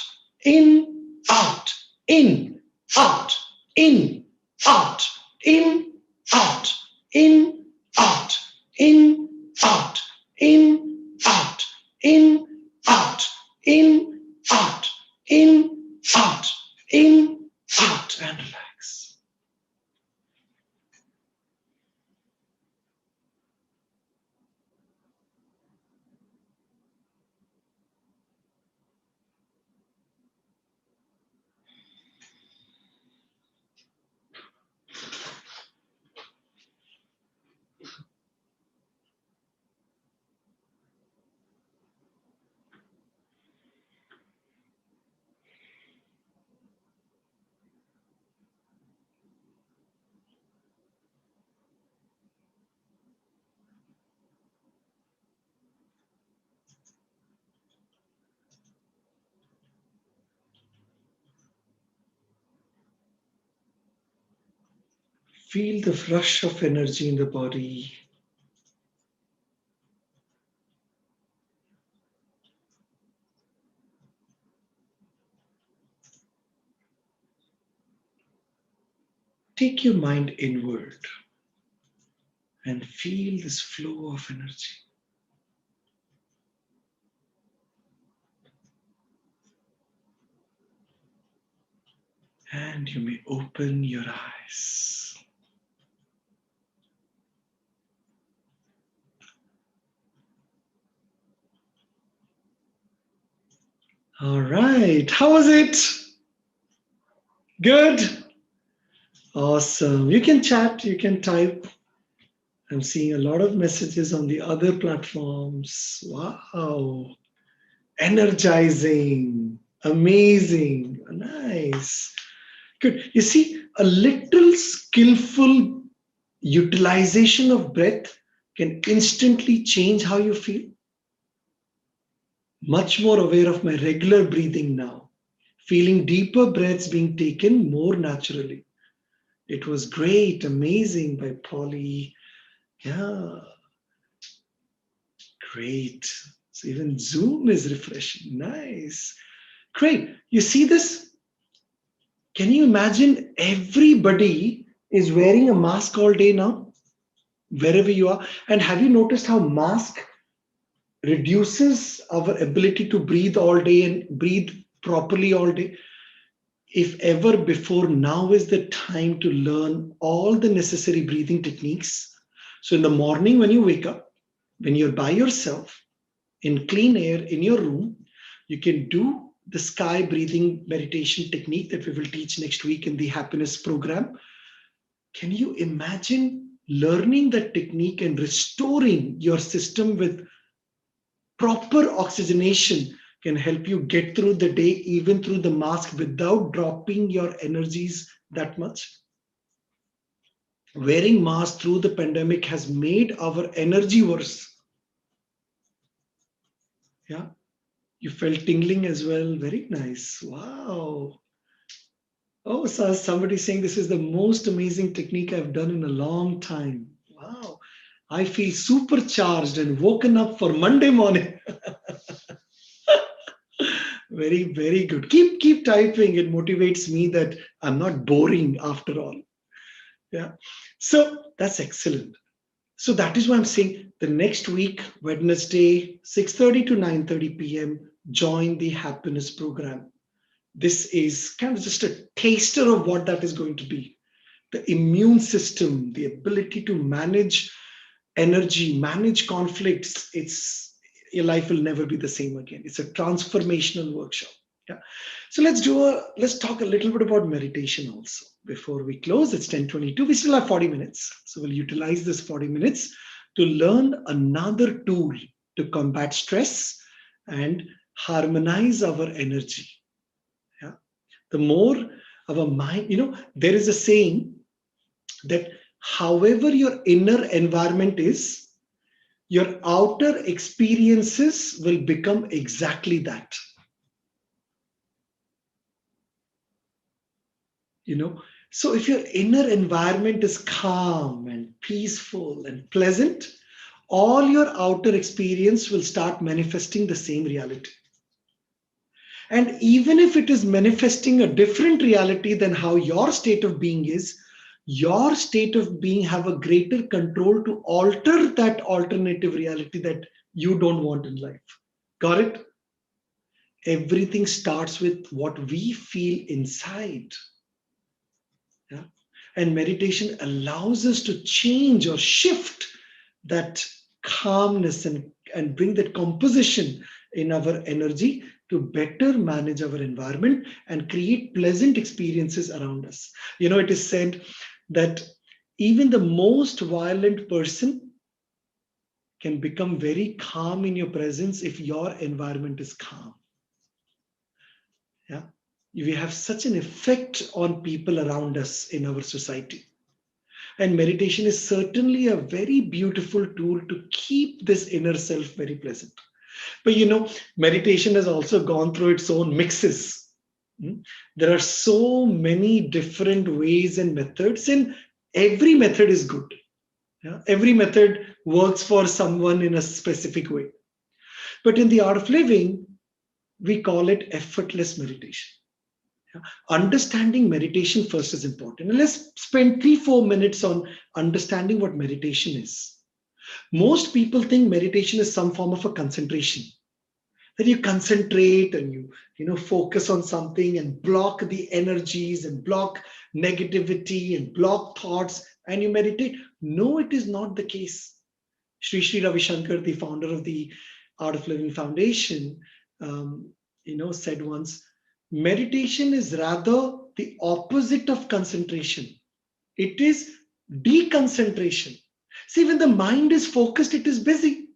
in, out, in, out, in, out, in, out, in, out, in, out, in, out, in, out, in, out, in, out, in, out, and relax. Feel the rush of energy in the body. Take your mind inward and feel this flow of energy. And you may open your eyes. All right, how was it? Good? Awesome. You can chat, you can type. I'm seeing a lot of messages on the other platforms. Wow. Energizing. Amazing. Nice. Good. You see, a little skillful utilization of breath can instantly change how you feel. Much more aware of my regular breathing now. Feeling deeper breaths being taken more naturally. It was great, amazing by Polly. Yeah, great. So even Zoom is refreshing. Nice. Great. You see this? Can you imagine everybody is wearing a mask all day now? Wherever you are. And have you noticed how mask reduces our ability to breathe all day and breathe properly all day? If ever before, now is the time to learn all the necessary breathing techniques. So in the morning when you wake up, when you're by yourself in clean air in your room, you can do the sky breathing meditation technique that we will teach next week in the happiness program. Can you imagine learning that technique and restoring your system with proper oxygenation can help you get through the day, even through the mask, without dropping your energies that much. Wearing masks through the pandemic has made our energy worse. Yeah. You felt tingling as well. Very nice. Wow. Oh, so somebody saying this is the most amazing technique I've done in a long time. Wow. I feel supercharged and woken up for Monday morning. Very, very good. Keep typing. It motivates me that I'm not boring after all. Yeah. So that's excellent. So that is why I'm saying the next week, Wednesday, 6:30 to 9:30 p.m., join the happiness program. This is kind of just a taster of what that is going to be. The immune system, the ability to manage energy, manage conflicts. It's Your life will never be the same again. It's a transformational workshop. Yeah. So let's talk a little bit about meditation also. Before we close, it's 10:22. We still have 40 minutes. So we'll utilize this 40 minutes to learn another tool to combat stress and harmonize our energy. Yeah. The more our mind, there is a saying that however your inner environment is, your outer experiences will become exactly that. So if your inner environment is calm and peaceful and pleasant, all your outer experience will start manifesting the same reality. And even if it is manifesting a different reality than how your state of being is, your state of being have a greater control to alter that alternative reality that you don't want in life. Got it? Everything starts with what we feel inside. Yeah? And meditation allows us to change or shift that calmness and bring that composition in our energy to better manage our environment and create pleasant experiences around us. It is said that even the most violent person can become very calm in your presence if your environment is calm. Yeah. We have such an effect on people around us in our society. And meditation is certainly a very beautiful tool to keep this inner self very pleasant. But meditation has also gone through its own mixes. There are so many different ways and methods, and every method is good. Yeah? Every method works for someone in a specific way. But in the art of living, we call it effortless meditation. Understanding meditation first is important. And let's spend 3-4 minutes on understanding what meditation is. Most people think meditation is some form of a concentration. That you concentrate and you focus on something and block the energies and block negativity and block thoughts and you meditate. No, it is not the case. Sri Ravi Shankar, the founder of the Art of Living Foundation, said once, meditation is rather the opposite of concentration. It is deconcentration. See, when the mind is focused, it is busy.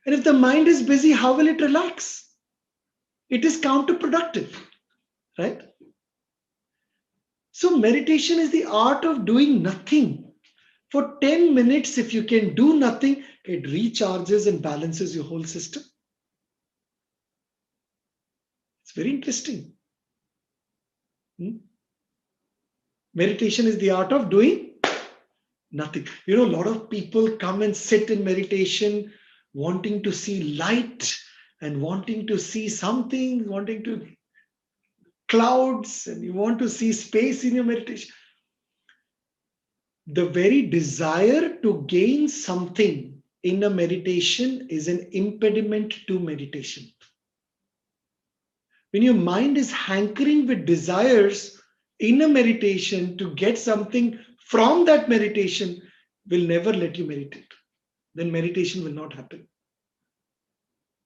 And if the mind is busy, how will it relax? It is counterproductive, right? So meditation is the art of doing nothing. For 10 minutes, if you can do nothing, it recharges and balances your whole system. It's very interesting. Meditation is the art of doing nothing. A lot of people come and sit in meditation wanting to see light and wanting to see something, wanting to clouds, and you want to see space in your meditation. The very desire to gain something in a meditation is an impediment to meditation. When your mind is hankering with desires in a meditation to get something from that meditation, will never let you meditate. Then meditation will not happen.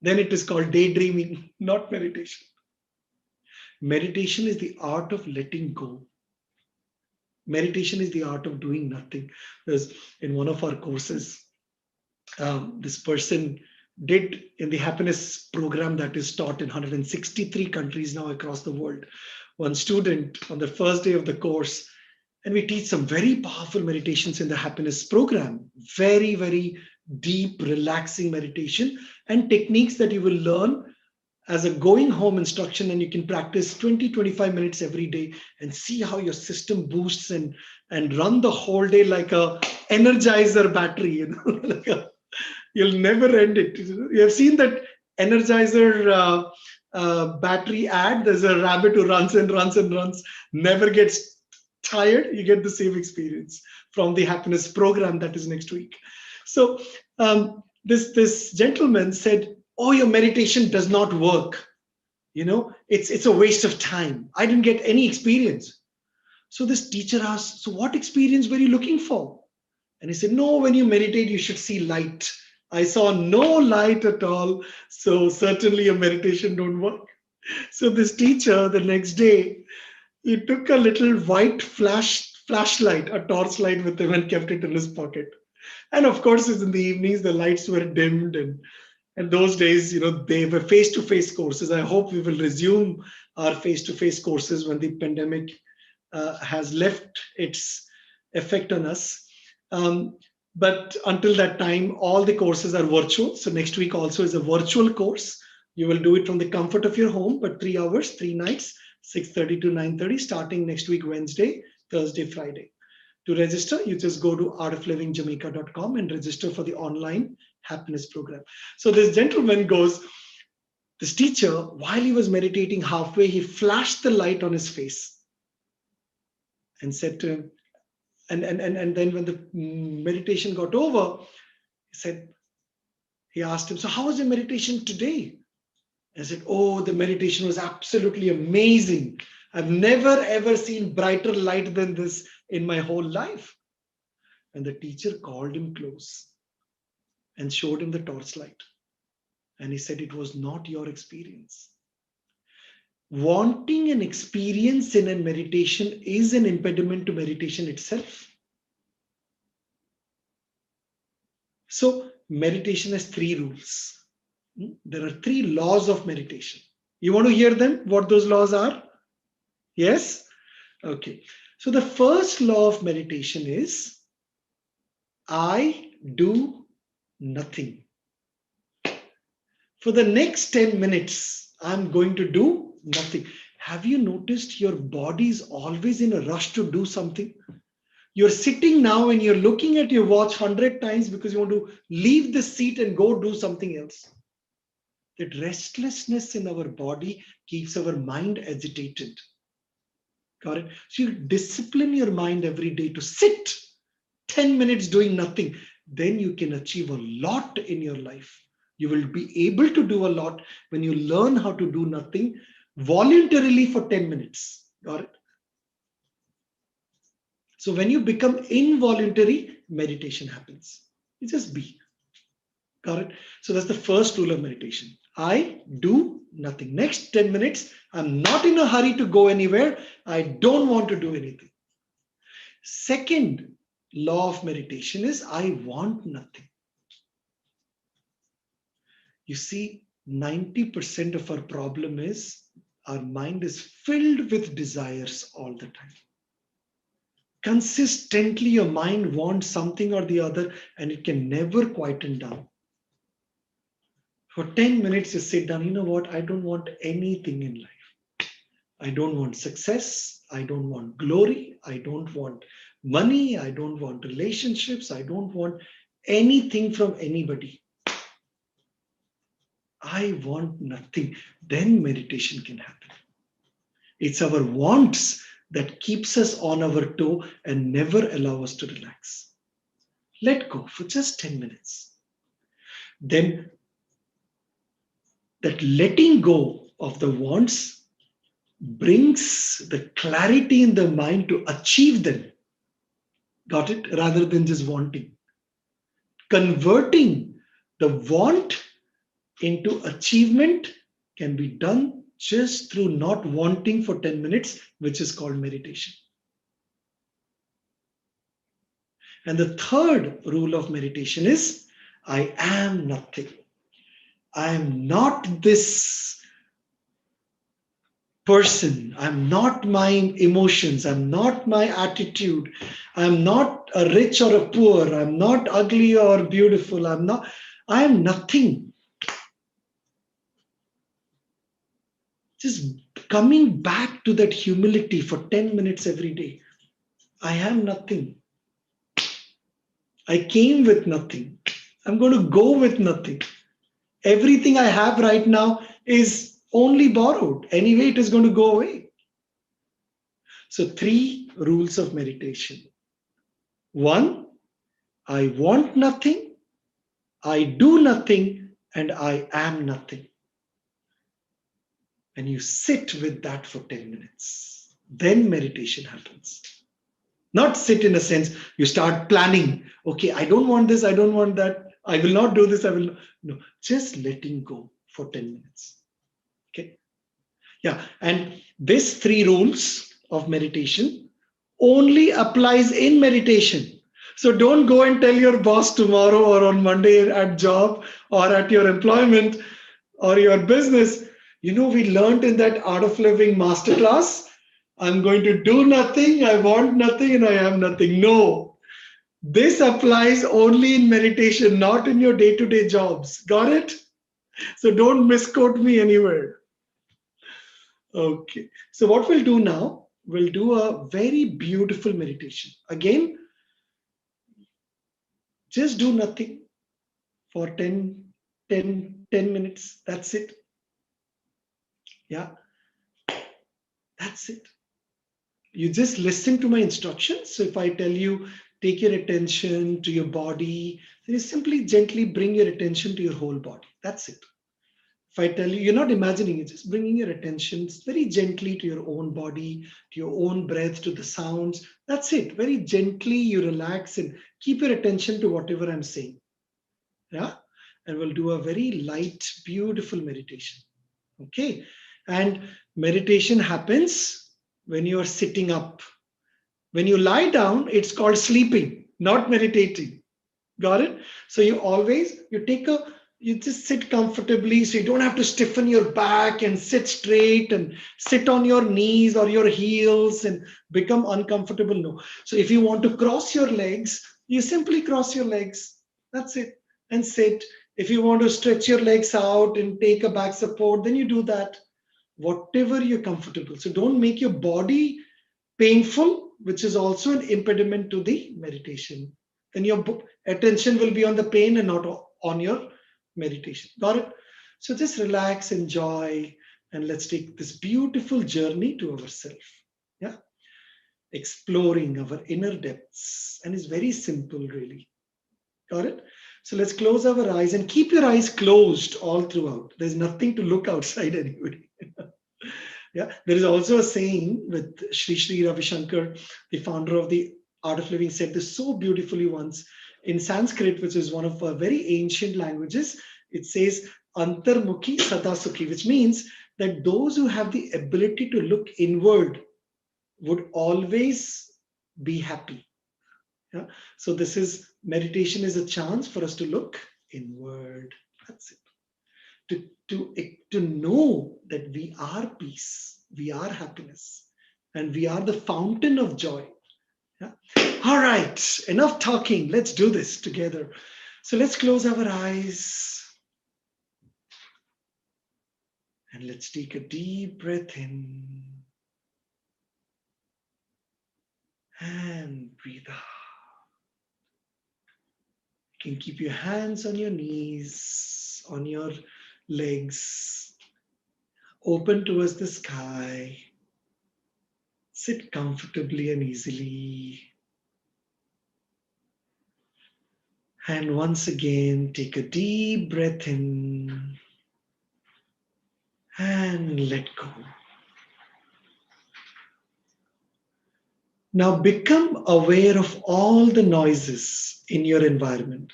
Then it is called daydreaming, not meditation. Meditation is the art of letting go. Meditation is the art of doing nothing. Because in one of our courses, this person did in the happiness program that is taught in 163 countries now across the world. One student on the first day of the course, and we teach some very powerful meditations in the happiness program, very, very deep, relaxing meditation and techniques that you will learn as a going home instruction, and you can practice 20-25 minutes every day and see how your system boosts and run the whole day like a energizer battery, like you'll never end it. You have seen that energizer battery ad. There's a rabbit who runs and runs and runs, never gets tired. You get the same experience from the happiness program that is next week. So this gentleman said, "Oh, your meditation does not work. It's a waste of time. I didn't get any experience." So this teacher asked, "So what experience were you looking for?" And he said, "No, when you meditate, you should see light. I saw no light at all. So certainly your meditation don't work." So this teacher, the next day, he took a little white flashlight, a torchlight with him, and kept it in his pocket. And of course, in the evenings, the lights were dimmed, and those days, they were face-to-face courses. I hope we will resume our face-to-face courses when the pandemic has left its effect on us. But until that time, all the courses are virtual. So next week also is a virtual course. You will do it from the comfort of your home, but 3 hours, 3 nights, 6:30 to 9:30, starting next week, Wednesday, Thursday, Friday. To register, you just go to artoflivingjamaica.com and register for the online happiness program. So this gentleman goes, this teacher, while he was meditating halfway, he flashed the light on his face and said to him, and then when the meditation got over, he asked him, "So how was your meditation today?" And I said, "Oh, the meditation was absolutely amazing. I've never ever seen brighter light than this in my whole life." And the teacher called him close and showed him the torchlight. And he said, "It was not your experience. Wanting an experience in a meditation is an impediment to meditation itself." So meditation has 3 rules. There are 3 laws of meditation. You want to hear them? What those laws are? Yes? Okay. So the first law of meditation is, I do nothing. For the next 10 minutes, I'm going to do nothing. Have you noticed your body is always in a rush to do something? You're sitting now and you're looking at your watch 100 times because you want to leave the seat and go do something else. That restlessness in our body keeps our mind agitated. Got it? So you discipline your mind every day to sit 10 minutes doing nothing. Then you can achieve a lot in your life. You will be able to do a lot when you learn how to do nothing voluntarily for 10 minutes. Got it? So when you become involuntary, meditation happens. You just be. Got it? So that's the first rule of meditation. I do nothing. Next 10 minutes, I'm not in a hurry to go anywhere. I don't want to do anything. Second law of meditation is, I want nothing. You see, 90% of our problem is our mind is filled with desires all the time. Consistently, your mind wants something or the other, and it can never quieten down. For 10 minutes, you sit down. You know what? I don't want anything in life. I don't want success. I don't want glory. I don't want money. I don't want relationships. I don't want anything from anybody. I want nothing. Then meditation can happen. It's our wants that keeps us on our toe and never allow us to relax. Let go for just 10 minutes. Then that letting go of the wants brings the clarity in the mind to achieve them. Got it? Rather than just wanting. Converting the want into achievement can be done just through not wanting for 10 minutes, which is called meditation. And the third rule of meditation is, I am nothing. I'm not this person. I'm not my emotions. I'm not my attitude. I'm not a rich or a poor. I'm not ugly or beautiful. I am nothing. Just coming back to that humility for 10 minutes every day. I am nothing. I came with nothing. I'm going to go with nothing. Everything I have right now is only borrowed. Anyway, it is going to go away. So, 3 rules of meditation. 1, I want nothing, I do nothing, and I am nothing. And you sit with that for 10 minutes. Then meditation happens. Not sit in a sense, you start planning. Okay, I don't want this, I don't want that. I will not do this, I will not. No, just letting go for 10 minutes. Okay. Yeah. And this 3 rules of meditation only applies in meditation. So don't go and tell your boss tomorrow or on Monday at job or at your employment or your business. We learned in that Art of Living Masterclass, I'm going to do nothing, I want nothing, and I am nothing. No, this applies only in meditation, not in your day to day jobs. Got it? So don't misquote me anywhere. Okay. So, what we'll do now, we'll do a very beautiful meditation. Again, just do nothing for 10 minutes. That's it. Yeah, that's it. You just listen to my instructions. So if I tell you, take your attention to your body, then you simply gently bring your attention to your whole body. That's it. If I tell you, you're not imagining it, just bringing your attention very gently to your own body, to your own breath, to the sounds. That's it. Very gently, you relax and keep your attention to whatever I'm saying. Yeah. And we'll do a very light, beautiful meditation. Okay. And meditation happens when you are sitting up. When you lie down, it's called sleeping, not meditating. Got it? So you just sit comfortably, so you don't have to stiffen your back and sit straight and sit on your knees or your heels and become uncomfortable. No. So if you want to cross your legs, you simply cross your legs. That's it. And sit. If you want to stretch your legs out and take a back support, then you do that. Whatever you're comfortable. So don't make your body painful, which is also an impediment to the meditation. Then your attention will be on the pain and not on your meditation. Got it? So just relax, enjoy, and let's take this beautiful journey to ourselves. Yeah. Exploring our inner depths. And it's very simple, really. Got it? So let's close our eyes and keep your eyes closed all throughout. There's nothing to look outside anyway. Yeah, there is also a saying with Sri Ravi Shankar, the founder of the Art of Living, said this so beautifully once in Sanskrit, which is one of our very ancient languages. It says Antarmukhi Sadasukhi, which means that those who have the ability to look inward would always be happy. Yeah? So this is meditation is a chance for us to look inward. That's it. To know that we are peace, we are happiness, and we are the fountain of joy. Yeah? All right, enough talking. Let's do this together. So let's close our eyes and let's take a deep breath in and breathe out. You can keep your hands on your knees, on your legs, open towards the sky. Sit comfortably and easily. And once again, take a deep breath in and let go. Now become aware of all the noises in your environment.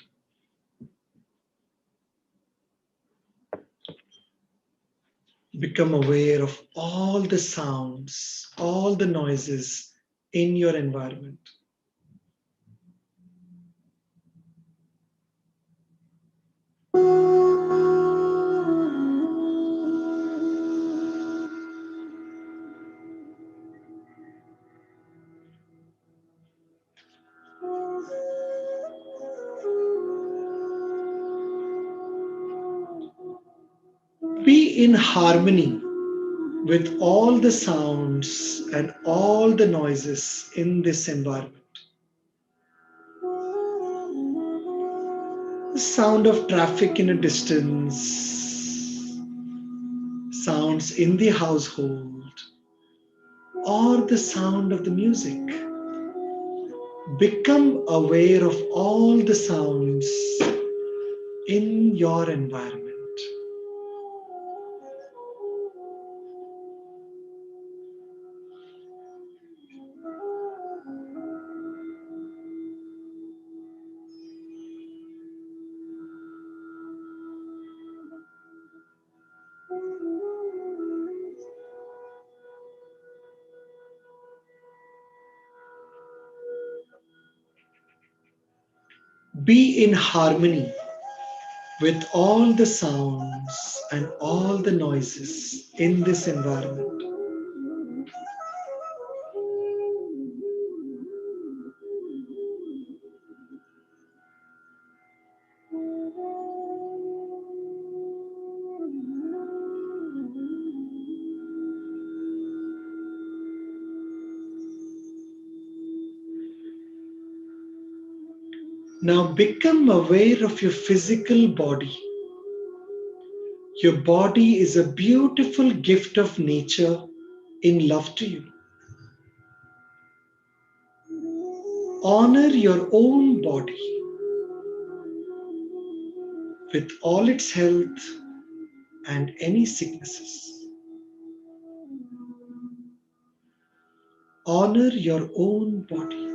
Become aware of all the sounds, all the noises in your environment. Be in harmony with all the sounds and all the noises in this environment. The sound of traffic in a distance, sounds in the household, or the sound of the music. Become aware of all the sounds in your environment. Be in harmony with all the sounds and all the noises in this environment. Now become aware of your physical body. Your body is a beautiful gift of nature in love to you. Honor your own body with all its health and any sicknesses. Honor your own body.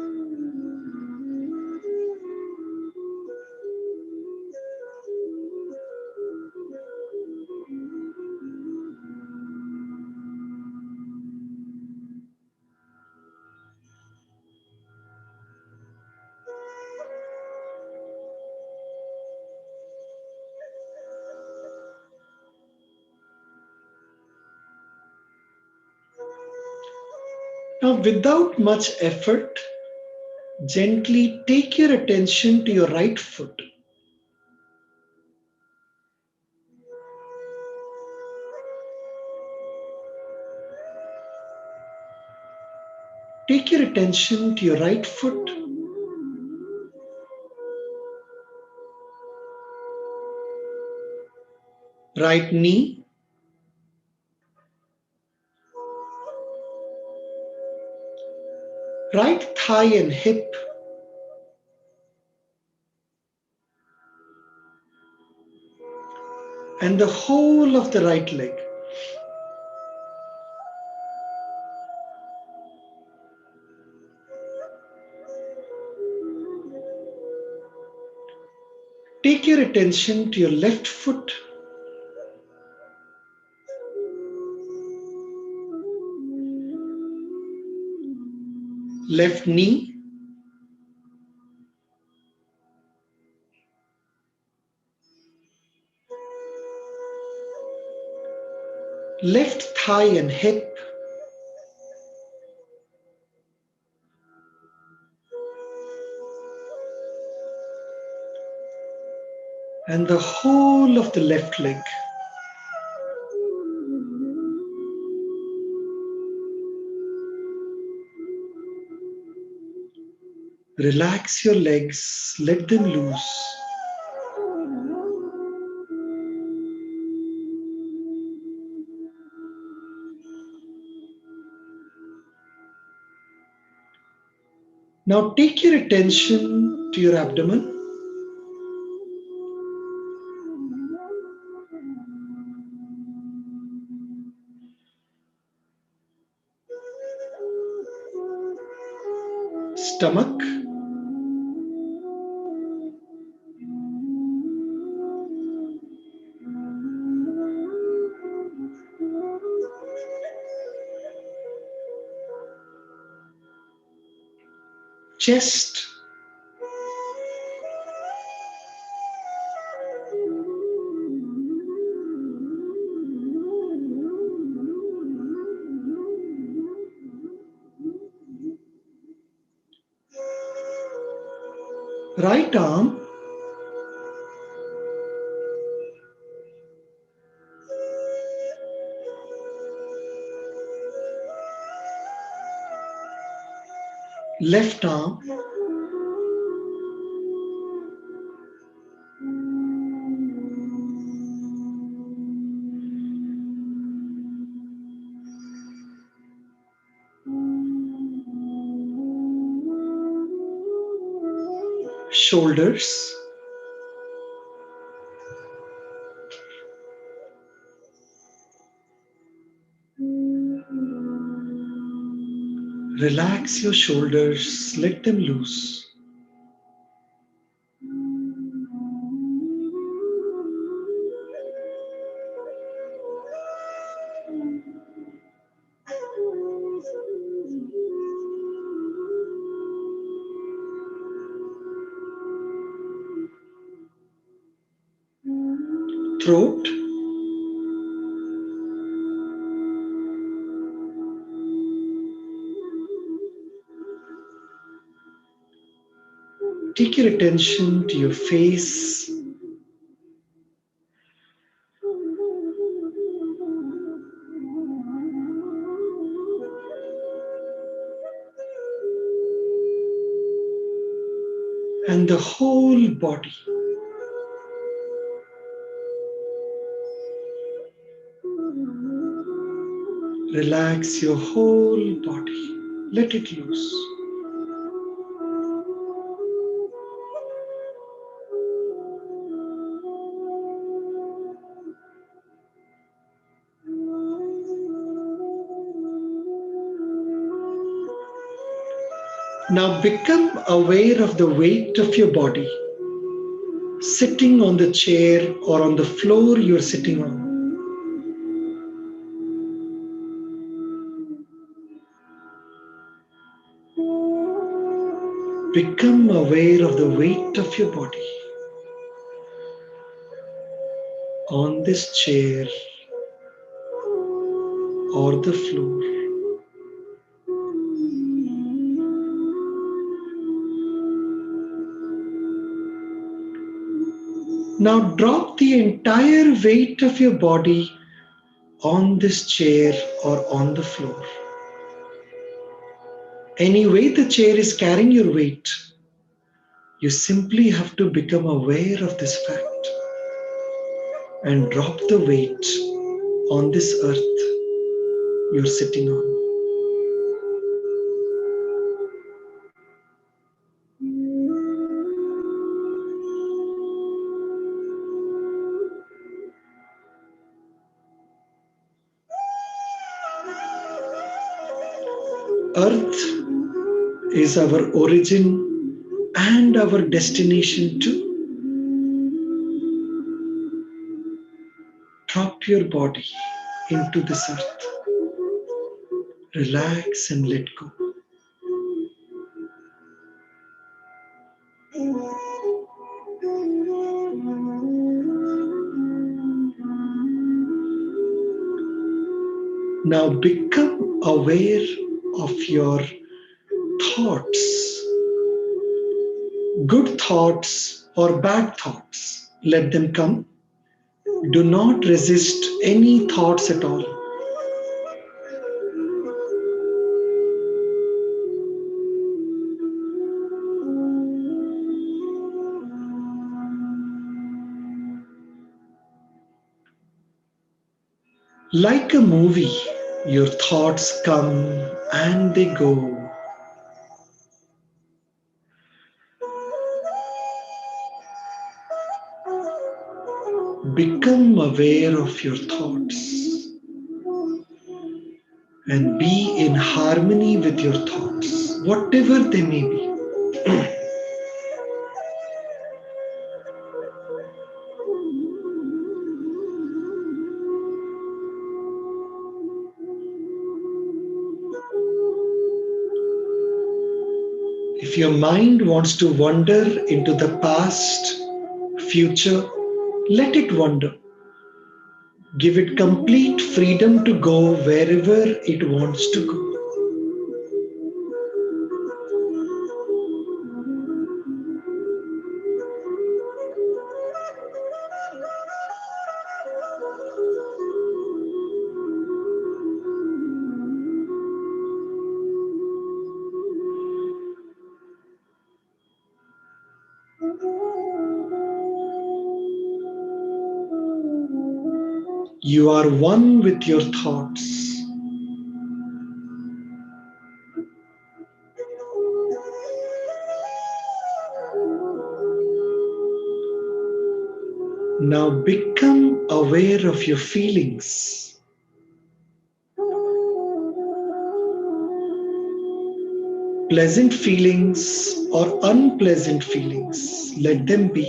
Now, without much effort, gently take your attention to your right foot. Take your attention to your right foot, right knee, right thigh and hip, and the whole of the right leg. Take your attention to your left foot, left knee, left thigh and hip, and the whole of the left leg. Relax your legs, let them loose. Now take your attention to your abdomen. Stomach, chest, right arm, left arm, shoulders, relax your shoulders, let them loose. Throat, take your attention to your face, and the whole body. Relax your whole body. Let it loose. Now become aware of the weight of your body, sitting on the chair or on the floor you're sitting on. Become aware of the weight of your body on this chair or the floor. Now drop the entire weight of your body on this chair or on the floor. Any way the chair is carrying your weight, you simply have to become aware of this fact and drop the weight on this earth you're sitting on. Earth is our origin and our destination too. Drop your body into this earth. Relax and let go. Now become aware of your thoughts, good thoughts or bad thoughts. Let them come. Do not resist any thoughts at all. Like a movie, your thoughts come and they go. Become aware of your thoughts and be in harmony with your thoughts, whatever they may be. If your mind wants to wander into the past, future, let it wander. Give it complete freedom to go wherever it wants to go. You are one with your thoughts. Now become aware of your feelings. Pleasant feelings or unpleasant feelings, let them be.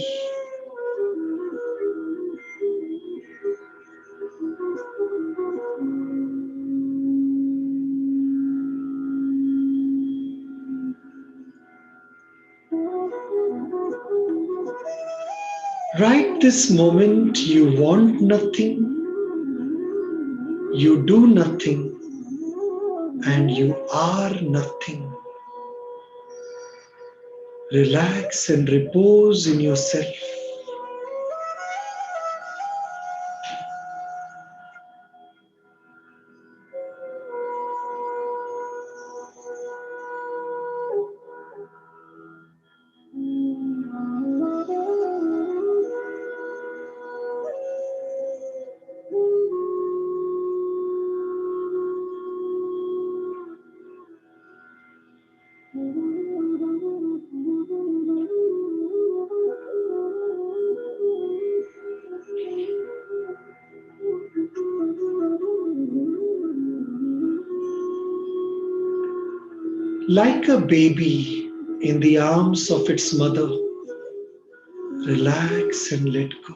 Right this moment, you want nothing, you do nothing, and you are nothing. Relax and repose in yourself. Like a baby in the arms of its mother, relax and let go.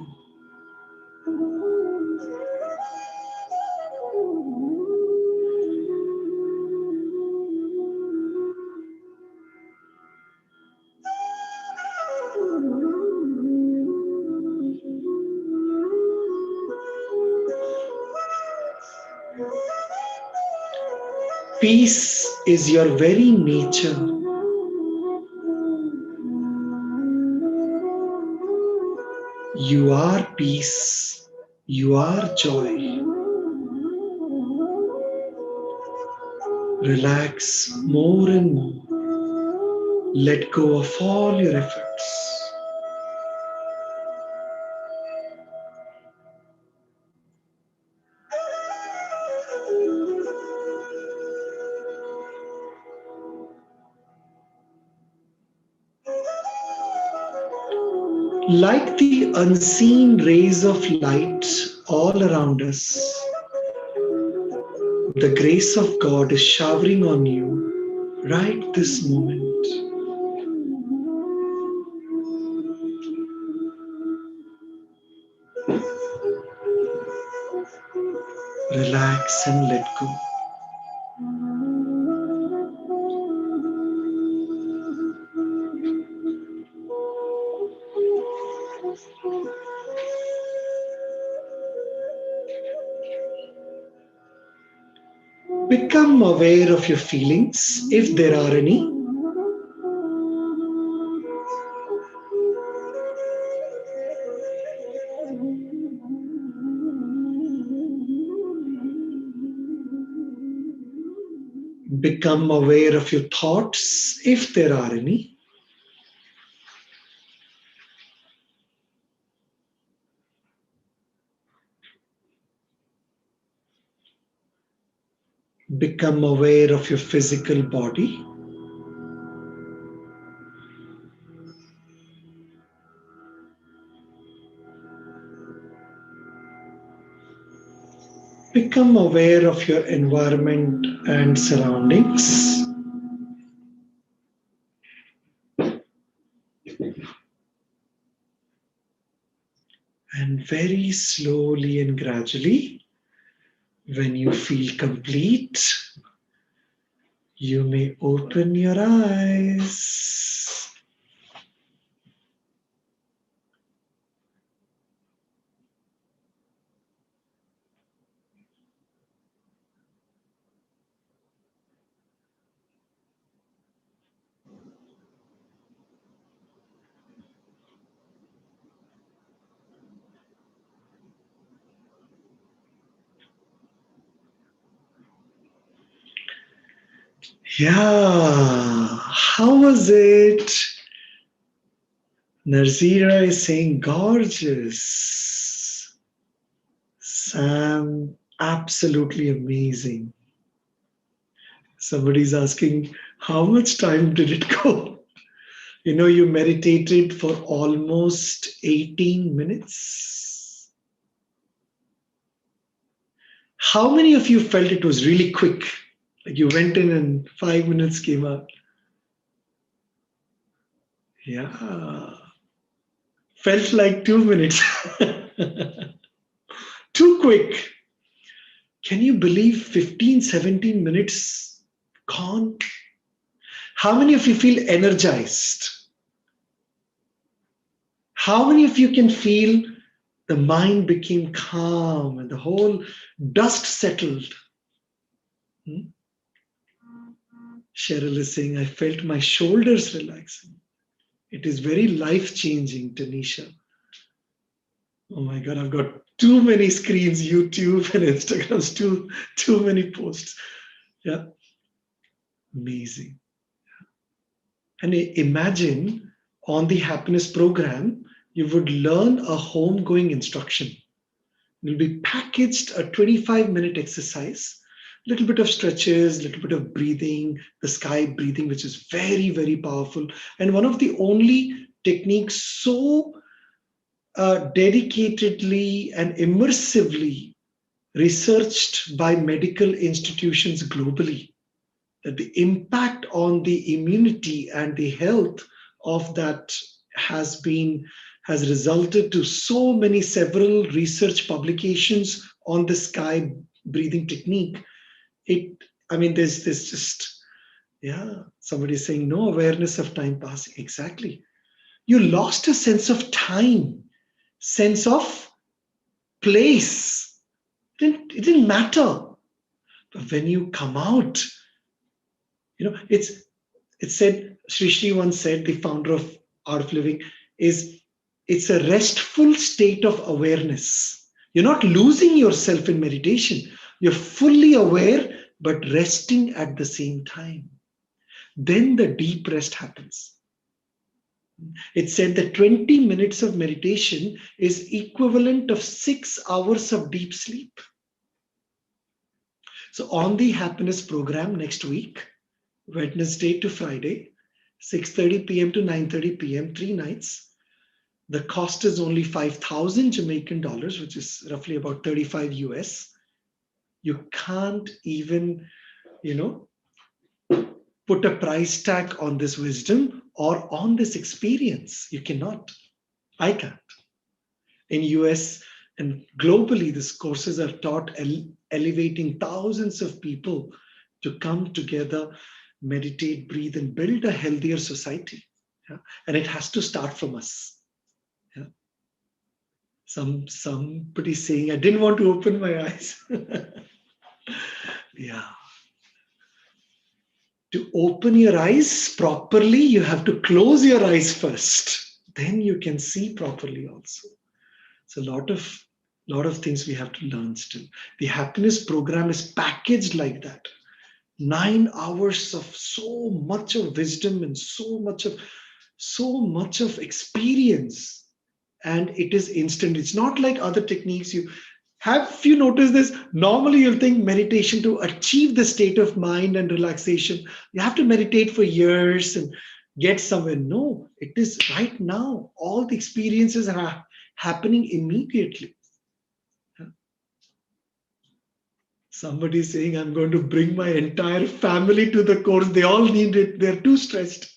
Peace is your very nature. You are peace. You are joy. Relax more and more. Let go of all your efforts. Like the unseen rays of light all around us, the grace of God is showering on you right this moment. Relax and let go. Become aware of your feelings, if there are any. Become aware of your thoughts, if there are any. Become aware of your physical body. Become aware of your environment and surroundings. And very slowly and gradually, when you feel complete, you may open your eyes. Yeah, how was it? Narzira is saying gorgeous. Sam, absolutely amazing. Somebody's asking, how much time did it go? You meditated for almost 18 minutes. How many of you felt it was really quick? Like you went in and 5 minutes came out? Yeah. Felt like 2 minutes. Too quick. Can you believe 15, 17 minutes gone? How many of you feel energized? How many of you can feel the mind became calm and the whole dust settled? Hmm? Cheryl is saying, I felt my shoulders relaxing. It is very life changing, Tanisha. Oh my God, I've got too many screens, YouTube and Instagrams, too many posts. Yeah, amazing. And imagine on the happiness program, you would learn a homegoing instruction. It will be packaged a 25-minute exercise, little bit of stretches, little bit of breathing, the sky breathing, which is very, very powerful. And one of the only techniques so dedicatedly and immersively researched by medical institutions globally, that the impact on the immunity and the health of that has resulted to so many several research publications on the sky breathing technique. There's just, yeah, somebody saying no awareness of time passing. Exactly. You lost a sense of time, sense of place. It didn't matter. But when you come out, it said, Srishti once said, the founder of Art of Living, is it's a restful state of awareness. You're not losing yourself in meditation. You're fully aware, but resting at the same time. Then the deep rest happens. It said that 20 minutes of meditation is equivalent of 6 hours of deep sleep. So on the happiness program next week, Wednesday to Friday, 6:30 p.m. to 9:30 p.m., 3 nights. The cost is only 5,000 Jamaican dollars, which is roughly about 35 US. You can't even, you know, put a price tag on this wisdom or on this experience. You cannot. I can't. In US and globally, these courses are taught elevating thousands of people to come together, meditate, breathe, and build a healthier society. Yeah? And it has to start from us. Yeah? Somebody saying, I didn't want to open my eyes. Yeah. To open your eyes properly, you have to close your eyes first. Then you can see properly also. It's a lot of things we have to learn still. The happiness program is packaged like that. 9 hours of so much of wisdom and so much of experience, and it is instant. It's not like other techniques. You noticed this? Normally, you'll think meditation to achieve the state of mind and relaxation. You have to meditate for years and get somewhere. No, it is right now. All the experiences are happening immediately. Somebody saying, I'm going to bring my entire family to the course. They all need it. They're too stressed.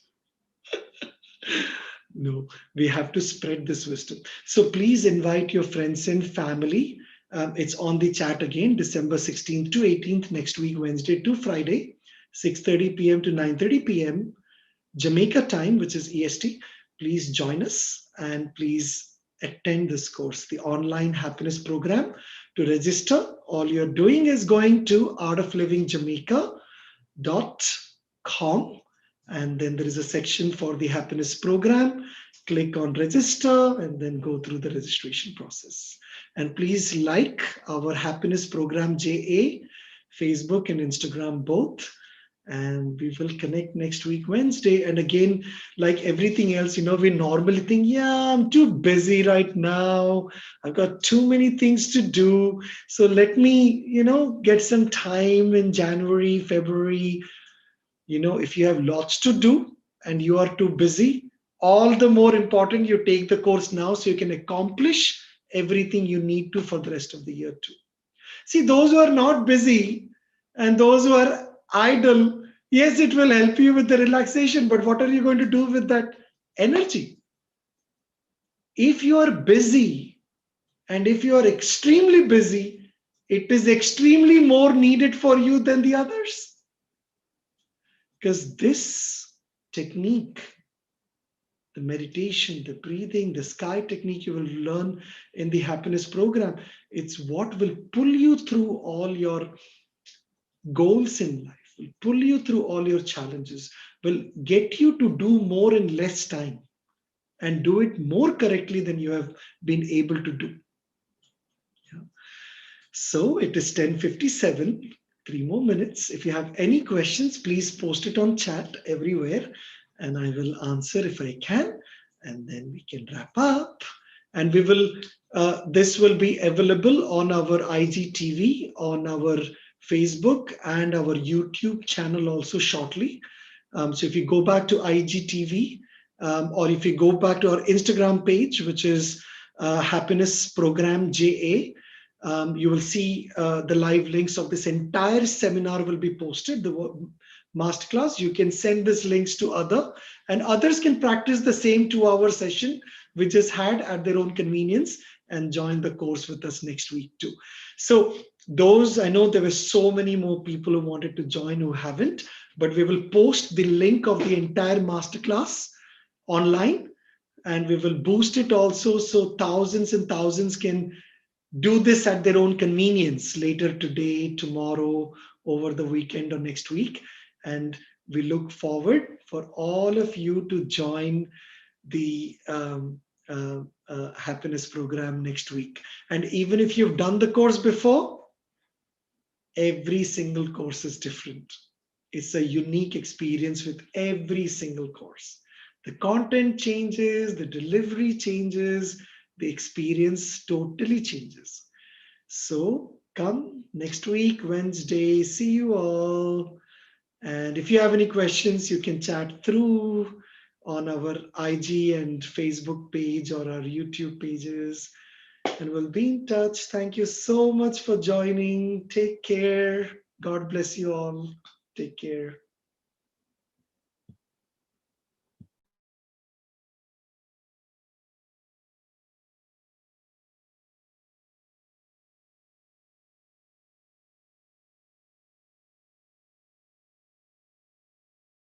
No, we have to spread this wisdom. So please invite your friends and family. It's on the chat again, December 16th to 18th, next week, Wednesday to Friday, 6:30 p.m. to 9:30 p.m. Jamaica time, which is EST. Please join us and please attend this course, the online happiness program. To register, all you're doing is going to artoflivingjamaica.com, and then there is a section for the happiness program. Click on register and then go through the registration process. And please like our happiness program JA, Facebook and Instagram both. And we will connect next week, Wednesday. And again, like everything else, we normally think, yeah, I'm too busy right now. I've got too many things to do. So let me, get some time in January, February. If you have lots to do and you are too busy, all the more important you take the course now so you can accomplish everything you need to for the rest of the year too. See, those who are not busy and those who are idle, yes, it will help you with the relaxation, but what are you going to do with that energy? If you are busy and if you are extremely busy, it is extremely more needed for you than the others. Because this technique, the meditation, the breathing, the sky technique you will learn in the happiness program, it's what will pull you through all your goals in life, will pull you through all your challenges, will get you to do more in less time and do it more correctly than you have been able to do. Yeah. So it is 10:57, 3 more minutes. If you have any questions, please post it on chat everywhere and I will answer if I can. And then we can wrap up. And this will be available on our IGTV, on our Facebook and our YouTube channel also shortly. So if you go back to IGTV, or if you go back to our Instagram page, which is Happiness Program JA, you will see the live links of this entire seminar will be posted. The masterclass, you can send these links to and others can practice the same 2-hour session we just had at their own convenience and join the course with us next week too. So I know there were so many more people who wanted to join who haven't, but we will post the link of the entire masterclass online and we will boost it also so thousands and thousands can do this at their own convenience later today, tomorrow, over the weekend or next week. And we look forward for all of you to join the happiness program next week. And even if you've done the course before, every single course is different. It's a unique experience with every single course. The content changes, the delivery changes, the experience totally changes. So come next week, Wednesday. See you all. And if you have any questions, you can chat through on our IG and Facebook page or our YouTube pages. And we'll be in touch. Thank you so much for joining. Take care. God bless you all. Take care.